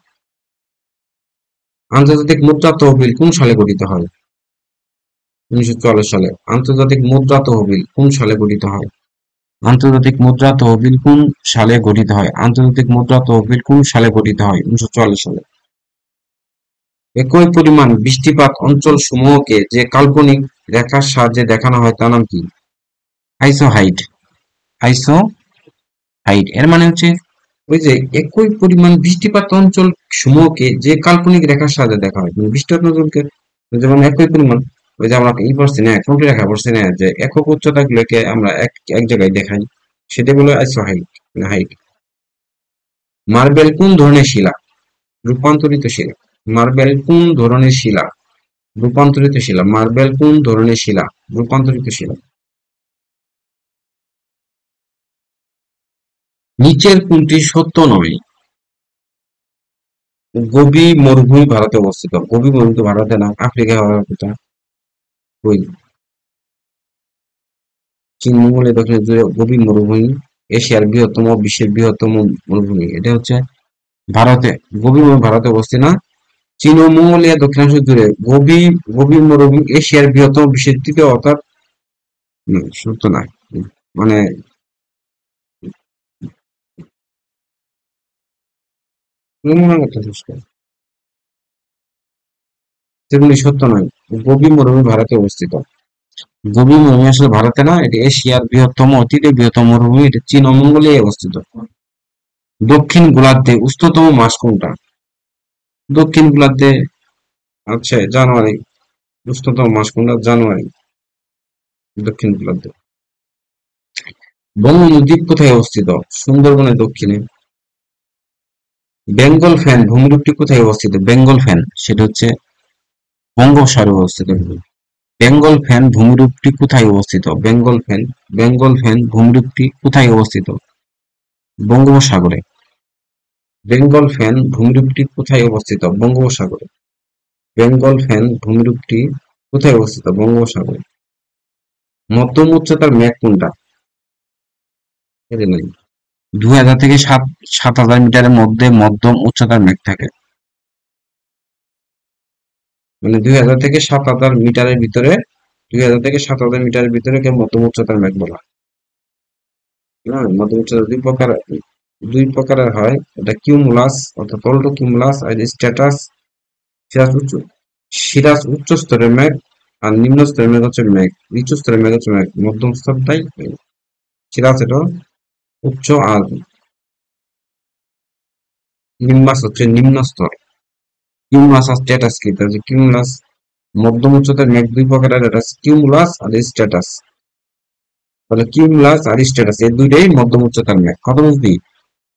S1: আন্তর্জাতিক মুদ্রা তহবিল কোন সালে গঠিত হয়? 1944 সালে। আন্তর্জাতিক মুদ্রা তহবিল কোন সালে গঠিত হয়? আন্তর্জাতিক মুদ্রা তহবিল কোন সালে গঠিত হয়? আন্তর্জাতিক মুদ্রা তহবিল কোন সালে গঠিত হয়? 1944 সালে। একই পরিমাণ বৃষ্টিপাত অঞ্চল সমূহকে যে কাল্পনিক রেখার সাহায্যে দেখানো হয় তার নাম কি? আইসোহাইড। আইসোহাইড এর মানে হচ্ছে ওই যে একই পরিমাণ বৃষ্টিপাত অঞ্চল সমূহকে যে কাল্পনিক রেখার সাহায্যে দেখা হয়, মানে বৃষ্টিপাত অঞ্চলকে যেমন একই পরিমাণ, ওই যে আমরা ই পড়ছি না, কোনটি রেখা পড়ছি না, যে একক উচ্চতা গুলোকে আমরা এক এক জায়গায় দেখাই, সেটা হলো আইসোহাইড, মানে হাইট। মার্বেল কোন ধরনের শিলা? রূপান্তরিত শিলা। মার্বেল কোন ধরনের শিলা? রূপান্তরিত শিলা। মার্বেল কোন ধরনের শিলা? রূপান্তরিত শিলা। নিচের কোনটি সত্য নয়? গোবি মরুভূমি ভারতে অবস্থিত। গোবি মরুভূমি ভারতে না, আফ্রিকায় হওয়ার কথা। ওই চীন মঙ্গোলিয়া দক্ষিণ জুড়ে গোবি মরুভূমি এশিয়ার বৃহত্তম, বিশ্বের বৃহত্তম মরুভূমি। এটা হচ্ছে ভারতে। গোবি মরুভূমি ভারতে অবস্থিত না, চীন ও মঙ্গোলিয়া দক্ষিণাংশ জুড়ে গোবি গোবি মরুভূমি এশিয়ার বৃহত্তম, বিশ্বের তৃতীয়, অর্থাৎ সত্য না, মানে সেগুলি সত্য নয়। গোবি মরুভূমি ভারতে অবস্থিত। গোবি মরুভূমি আসলে ভারতে না, এটি এশিয়ার বৃহত্তম, তৃতীয় বৃহত্তম মরুভূমি। এটি চীন ও মঙ্গোলিয়ায় অবস্থিত। দক্ষিণ গোলার্ধে উষ্ণতম মাস কোনটা? দক্ষিণ গোলার্ধে আচ্ছা জানুয়ারি। উষ্ণতম মাস কোনটা? জানুয়ারি, দক্ষিণ গোলার্ধে। বঙ্গোপদ্বীপ কোথায় অবস্থিত? সুন্দরবনের দক্ষিণে। বেঙ্গল ফ্যান ভূমিরূপটি কোথায় অবস্থিত? বেঙ্গল ফ্যান সেটা হচ্ছে বঙ্গোপসাগরে অবস্থিত। বেঙ্গল ফ্যান ভূমিরূপটি কোথায় অবস্থিত? বেঙ্গল ফ্যান, বেঙ্গল ফ্যান ভূমিরূপটি কোথায় অবস্থিত? বঙ্গোপসাগরে। বেঙ্গল ফ্যান ভূমিরূপটি কোথায় অবস্থিত? বঙ্গোপসাগরে। বেঙ্গল ফ্যান ভূমিরূপটি কোথায় অবস্থিত? বঙ্গোপসাগরে। মধ্যম উচ্চতার মেঘ কোনটা? এটা নাই। 2000 থেকে 7000 মিটারের মধ্যে মধ্যম উচ্চতার মেঘ থাকে। মানে 2000 থেকে 7000 মিটারের ভিতরে, 2000 থেকে 7000 মিটারের ভিতরে কে মধ্যম উচ্চতার মেঘ বলা হয়। হ্যাঁ, মধ্যম উচ্চতা দুই প্রকারের হয়। এটা কিউমুলাস, অর্থাৎ অল্টো কিউমুলাস, আর স্ট্যাটাস। সিরাজ উচ্চ সিরাজ উচ্চ স্তরের মেঘ, আর নিম্ন স্তরের মেঘ হচ্ছে মেঘ। নিচু স্তরের মেঘ হচ্ছে মেঘ, মধ্যম স্তরটাই সিরাজ, এটা উচ্চ, আর নিম্বাস হচ্ছে নিম্ন স্তর। কিউমুলাস আর স্ট্যাটাস কি? তাহলে কিউমুলাস মধ্যম উচ্চতার মেঘ দুই প্রকারের, এটা কিউমুলাস আর স্ট্যাটাস। তাহলে কিউমুলাস আর স্ট্যাটাস এই দুইটাই মধ্যম উচ্চতার মেঘ। কত বুঝবি?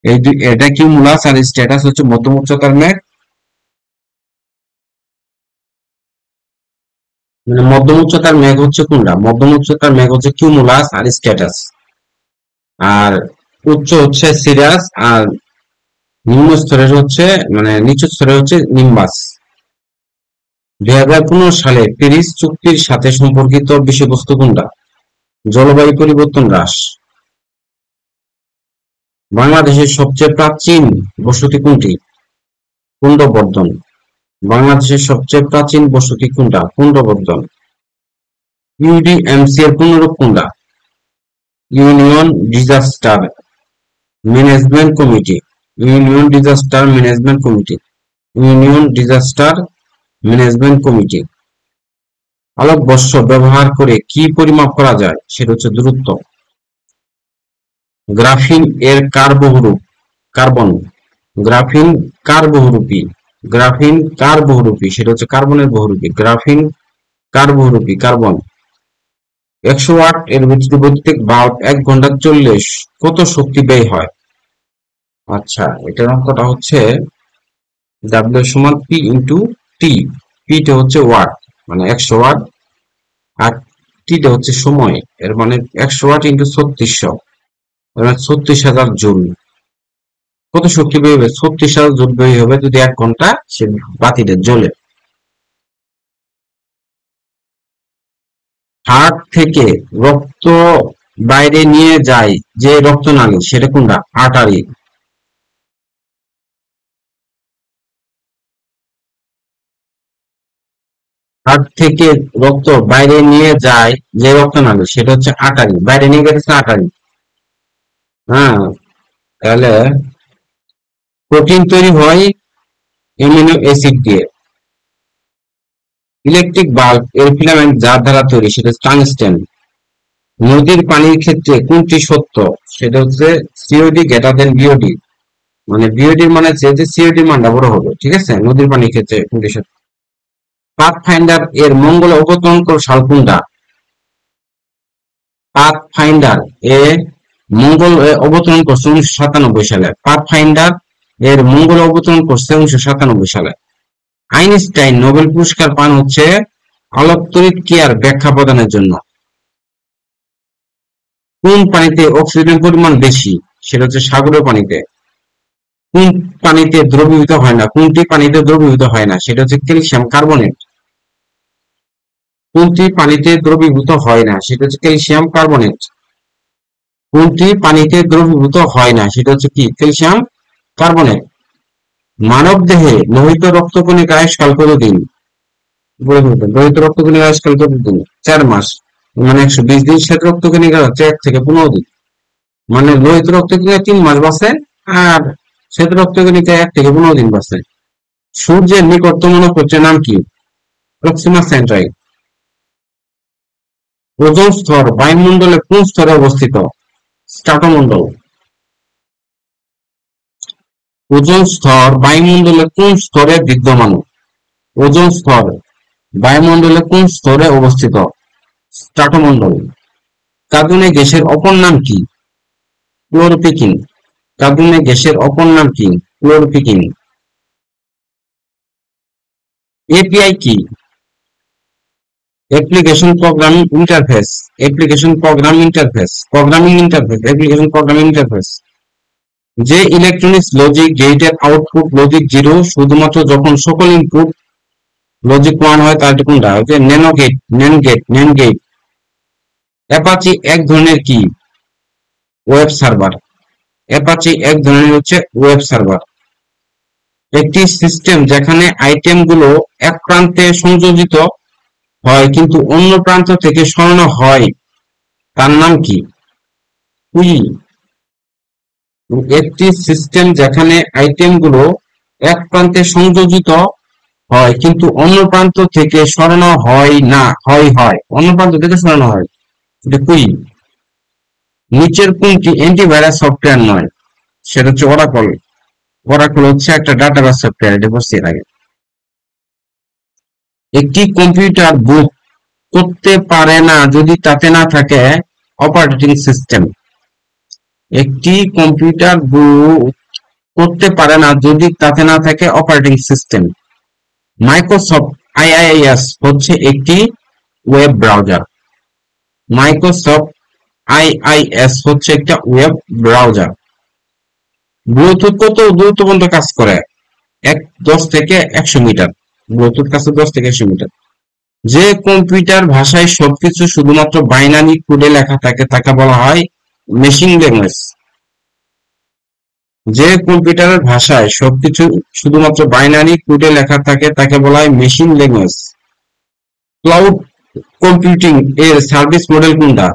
S1: এই দুই, এটা কিউমুলাস আর স্ট্যাটাস হচ্ছে মধ্যম উচ্চতার মেঘ। মানে মধ্যম উচ্চতার মেঘ হচ্ছে কোনটা? মধ্যম উচ্চতার মেঘ হচ্ছে কিউমুলাস আর স্ট্যাটাস। আর উচ্চ হচ্ছে সিরাস, আর নিম্ন স্তরের হচ্ছে, মানে নিচু স্তরের হচ্ছে নিম্বাস। 2015 সালে প্যারিস চুক্তির সাথে সম্পর্কিত বিষয়বস্তু কোনটা? জলবায়ু পরিবর্তন হ্রাস। বাংলাদেশের সবচেয়ে প্রাচীন বসতি কোনটি? পুন্ড্রবর্ধন। বাংলাদেশের সবচেয়ে প্রাচীন বসতি কোনটা? পুন্ড্রবর্ধন। ইউডিএমসি এর পূর্ণরূপ কোনটা? Union disaster management committee. Union disaster management committee. Union disaster management committee. আলোকবর্ষ ব্যবহার করে কি পরিমাপ করা যায়? সেটা হচ্ছে দূরত্ব। গ্রাফিন এর কার বহুরূপ? কার্বন। গ্রাফিন কার বহুরূপী? গ্রাফিন কার বহুরূপী? সেটা হচ্ছে কার্বনের বহুরূপী। গ্রাফিন কার বহুরূপী? কার্বন। 100 ওয়াট এর বৈদ্যুতিক বাল্ব 1 ঘন্টা চললে কত শক্তি ব্যয় হয়? আচ্ছা, এটার অঙ্কটা হচ্ছে ডাব্লিউ সমান পি ইন্টু টি। পিটা হচ্ছে ওয়াট, মানে 100 ওয়াট, আর টিটা হচ্ছে সময়, এর মানে 100 ওয়াট ইন্টু 3600, মানে 36,000 জুল। কত শক্তি ব্যয় হবে? 36,000 জুল ব্যয় হবে যদি 1 ঘন্টা সে বাতিটা জ্বলে। হার্ট থেকে রক্ত বাইরে নিয়ে যায় যে রক্তনালী, সেটা কোনটা? আর্টারি। হার্ট থেকে রক্ত বাইরে নিয়ে যায় যে রক্তনালী, সেটা হচ্ছে আর্টারি। বাইরে নিয়ে গেছে আর্টারি। হ্যাঁ, তাহলে প্রোটিন তৈরি হয় অ্যামিনো অ্যাসিড দিয়ে। ইলেকট্রিক বাল্ব এর ফিলামেন্ট যার দ্বারা তৈরি সেটা টাংস্টেন। নদীর পানির ক্ষেত্রে কোনটি সত্য? সেটা হচ্ছে সিওডি গ্রেটার দেন বিওডি। মানে বিওডি মানে যে সিওডি মানটা বড় হবে, ঠিক আছে? নদীর পানির ক্ষেত্রে কোনটি সত্য? পাথফাইন্ডার এর মঙ্গলে অবতরণ সাল কোনটা? পাথফাইন্ডার এ মঙ্গল অবতরণ করছে 1997 সালে। পাথফাইন্ডার এর মঙ্গল অবতরণ করছে 1997 সালে। আইনস্টাইন নোবেল পুরস্কার পান হচ্ছে আলোক তড়িৎ ক্রিয়ার ব্যাখ্যা প্রদানের জন্য। কোন পানিতে অক্সিজেনের পরিমাণ বেশি? সেটা হচ্ছে সাগরের পানিতে। কোন পানিতে দ্রবীভূত হয় না? কোনটি পানিতে দ্রবীভূত হয় না? সেটা হচ্ছে ক্যালসিয়াম কার্বনেট। কোনটি পানিতে দ্রবীভূত হয় না? সেটা হচ্ছে ক্যালসিয়াম কার্বনেট। কোনটি পানিতে দ্রবীভূত হয় না? সেটা হচ্ছে কি? Calcium carbonate. মানব দেহে লোহিত রক্তকণিকা আয়ুষ্কাল কতদিন? লোহিত রক্তকণিকা আয়ুষ্কাল কতদিন? 4 মাস। মানে 120 দিন। শ্বেত রক্তকণিকা হচ্ছে 1 থেকে 15 দিন। মানে লোহিত রক্তকণিকা 3 মাস বাঁচে, আর শ্বেত রক্তকণিকা 1 থেকে 15 দিন বাঁচে। সূর্যের নিকটতম নক্ষত্রের নাম কি? প্রক্সিমা সেন্টারি। ওজোন স্তর বায়ুমণ্ডলের কোন স্তরে অবস্থিত? স্ট্রাটোমণ্ডল। ওজোন স্তর বায়ুমণ্ডলের কোন স্তরে বিদ্যমান? ওজোন স্তর বায়ুমণ্ডলের কোন স্তরে অবস্থিত? স্ট্রাটোমণ্ডল। কার্বনে গ্যাসের অপর নাম কি? ক্লোরোপিকিন। কার্বনে গ্যাসের অপর নাম কি? ক্লোরোপিকিন। এপিআই কি? Application programming interface. Application programming interface. Programming interface. Application programming interface. যে ইলেকট্রনিক্স লজিক গেটের আউটপুট লজিক 0 শুধুমাত্র যখন সকল ইনপুট লজিক 1 হয়, তার কোনটা? হচ্ছে nano gate, NAND gate, NAND gate. Apache এক ধরনের কি? Web server. অ্যাপাচি এক ধরনের হচ্ছে ওয়েব সার্ভার। একটি সিস্টেম যেখানে আইটেম গুলো এক প্রান্তে সংযোজিত হয় কিন্তু অন্য প্রান্ত থেকে সরানো হয়, তার নাম কি? কুই। একটি সিস্টেম যেখানে আইটেম গুলো এক প্রান্তে সংযোজিত হয় কিন্তু অন্য প্রান্ত থেকে সরানো হয় না, হয় অন্য প্রান্ত থেকে সরানো হয়, এটা কুই। নিচের কোনটি অ্যান্টিভাইরাস সফটওয়্যার নয়? সেটা হচ্ছে ওরাকল। ওরাকল হচ্ছে একটা ডাটাবেস সফটওয়্যার, এটা বলছি এর আগে। একটি কম্পিউটার বুট করতে পারে না যদি তাতে না থাকে অপারেটিং সিস্টেম। একটি কম্পিউটার বুট করতে পারে না যদি তাতে না থাকে অপারেটিং সিস্টেম। মাইক্রোসফট আইআইএস হচ্ছে একটি ওয়েব ব্রাউজার। মাইক্রোসফট আইআইএস হচ্ছে একটা ওয়েব ব্রাউজার। ব্লুটুথ কত দূরত্ব পর্যন্ত কাজ করে? 10 থেকে 100 মিটার। ব্লুটুথ কাছে 10 থেকে 100 মিটার। যে কম্পিউটার ভাষায় সবকিছু শুধুমাত্র বাইনারি কোডে লেখা থাকে তাকে বলা হয় মেশিন ল্যাঙ্গুয়েজ। যে কম্পিউটারের ভাষায় সবকিছু শুধুমাত্র বাইনারি কোডে লেখা থাকে তাকে বলা হয় মেশিন ল্যাঙ্গুয়েজ। ক্লাউড কম্পিউটিং এর সার্ভিস মডেল কোনটা?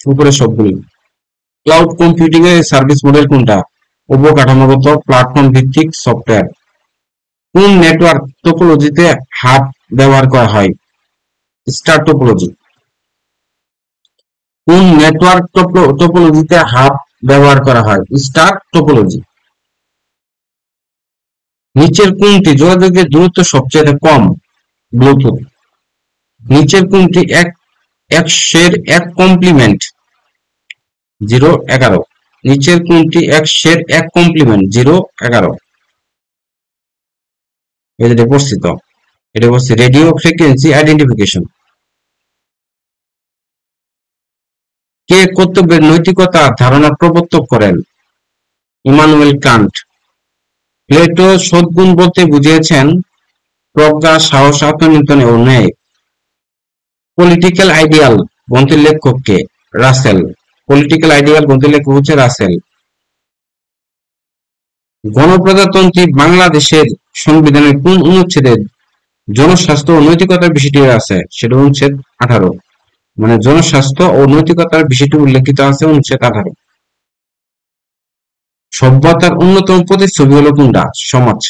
S1: উপরে সবগুলি। ক্লাউড কম্পিউটিং এর সার্ভিস মডেল কোনটা? অবকাঠামোগত প্ল্যাটফর্ম ভিত্তিক সফটওয়্যার। কোন নেটওয়ার্ক টোপোলজিতে হাব ব্যবহার করা হয়? Star topology. কোন নেটওয়ার্ক টোপোলজিতে হাব ব্যবহার করা হয়? Star topology. নিচের কোনটি যোগাযোগের দূরত্ব সবচেয়ে কম? ব্লুটুথ। নিচের কোনটি একশের এক কমপ্লিমেন্ট? 011। নিচের কোনটি একশের এক কমপ্লিমেন্ট? 011। এটা পড়ছি তো, এটা হচ্ছে রেডিও ফ্রিকোয়েন্সি আইডেন্টিফিকেশন। কে কর্তব্যের নৈতিকতা ধারণা প্রবর্তক করেন? Immanuel Kant. প্লেটো সদ্গুণ বলতে বুঝিয়েছেন প্রজ্ঞা, সাহস, আত্মনিয়ন্ত্রণ ও ন্যায়। পলিটিক্যাল আইডিয়াল গ্রন্থের লেখক কে? রাসেল। পলিটিক্যাল আইডিয়াল গ্রন্থের লেখক হচ্ছে রাসেল। গণপ্রজাতন্ত্রী বাংলাদেশের সংবিধানের কোন অনুচ্ছেদে জনস্বাস্থ্য ও নৈতিকতার বিষয়টি আছে? সেটা অনুচ্ছেদ 18। মানে জনস্বাস্থ্য ও নৈতিকতার বিষয়টি উল্লেখিত আছে অনুচ্ছেদ 18। সভ্যতার অন্যতম প্রতিচ্ছবি হলো কোনটা? সমাজ।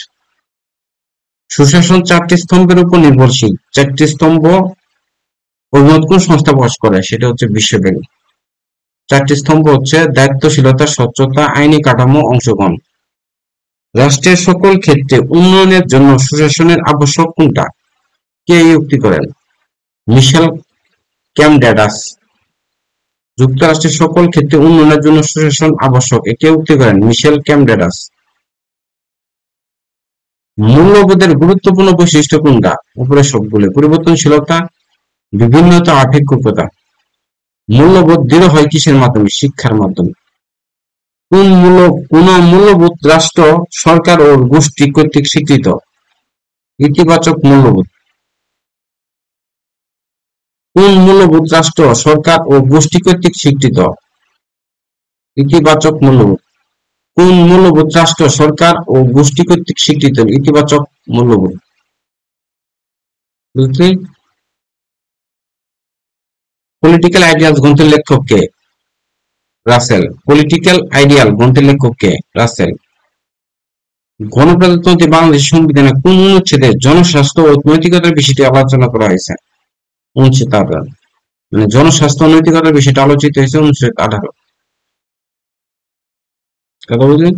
S1: সুশাসন চারটি স্তম্ভের উপর নির্ভরশীল। চারটি স্তম্ভ অভিমত কোন সংস্থা প্রকাশ করে? সেটা হচ্ছে বিশ্বব্যাংক। চারটি স্তম্ভ হচ্ছে দায়িত্বশীলতা, স্বচ্ছতা, আইনি কাঠামো, অংশগ্রহণ। রাষ্ট্রের সকল ক্ষেত্রে উন্নয়নের জন্য সুশাসনের আবশ্যক কোনটা? কে এই উক্তি করেন? মিশেল ক্যামডেডাস। যুক্তরাষ্ট্রের সকল ক্ষেত্রে উন্নয়নের জন্য সুশাসন আবশ্যক, কে উক্তি করেন? মিশেল ক্যামডেডাস। মূল্যবোধের গুরুত্বপূর্ণ বৈশিষ্ট্য কোনটা? উপরে সবগুলো। পরিবর্তনশীলতা, বিভিন্নতা, আপেক্ষিকতা। মূল্যবোধ দৃঢ় হয় কিসের মাধ্যমে? শিক্ষার মাধ্যমে। কোন মূল্যবোধ রাষ্ট্র, সরকার ও গোষ্ঠী কর্তৃক স্বীকৃত? ইতিবাচক মূল্যবোধ। কোন মূল্যবোধ রাষ্ট্র, সরকার ও গোষ্ঠী কর্তৃক স্বীকৃত? ইতিবাচক মূল্যবোধ। কোন মূল্যবোধ রাষ্ট্র, সরকার ও গোষ্ঠী কর্তৃক স্বীকৃত? ইতিবাচক মূল্যবোধ। বুঝলি? পলিটিক্যাল আইডিয়ালস গ্রন্থের লেখক কে? রাসেল। পলিটিক্যাল আইডিয়াল গ্রন্থের লেখক কে? রাসেল। গণপ্রজাতন্ত্রী বাংলাদেশ সংবিধানে কোন অনুচ্ছেদে জনস্বাস্থ্য ও নৈতিকতার বিষয়টি আলোচনা করা হয়েছে? অনুচ্ছেদ 18। মানে জনস্বাস্থ্য ও নৈতিকতার বিষয়টা আলোচিত হয়েছে অনুচ্ছেদ 18। কথা বুঝলেন?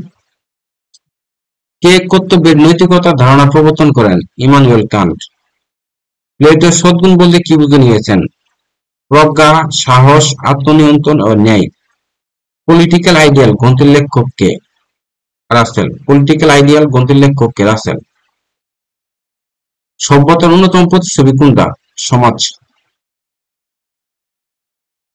S1: কে কর্তব্যের নৈতিকতার ধারণা প্রবর্তন করেন? Immanuel Kant. প্লেটোর সদ্গুণ বলতে কি বুঝে নিয়েছেন? প্রজ্ঞা, সাহস, আত্মনিয়ন্ত্রণ ও ন্যায়। পলিটিক্যাল আইডিয়াল গ্রন্থের লেখক কে? রাসেল। পলিটিক্যাল আইডিয়াল গ্রন্থের লেখক কে? রাসেল। সভ্যতার অন্যতম প্রতিচ্ছবি কোনটা? সমাজ।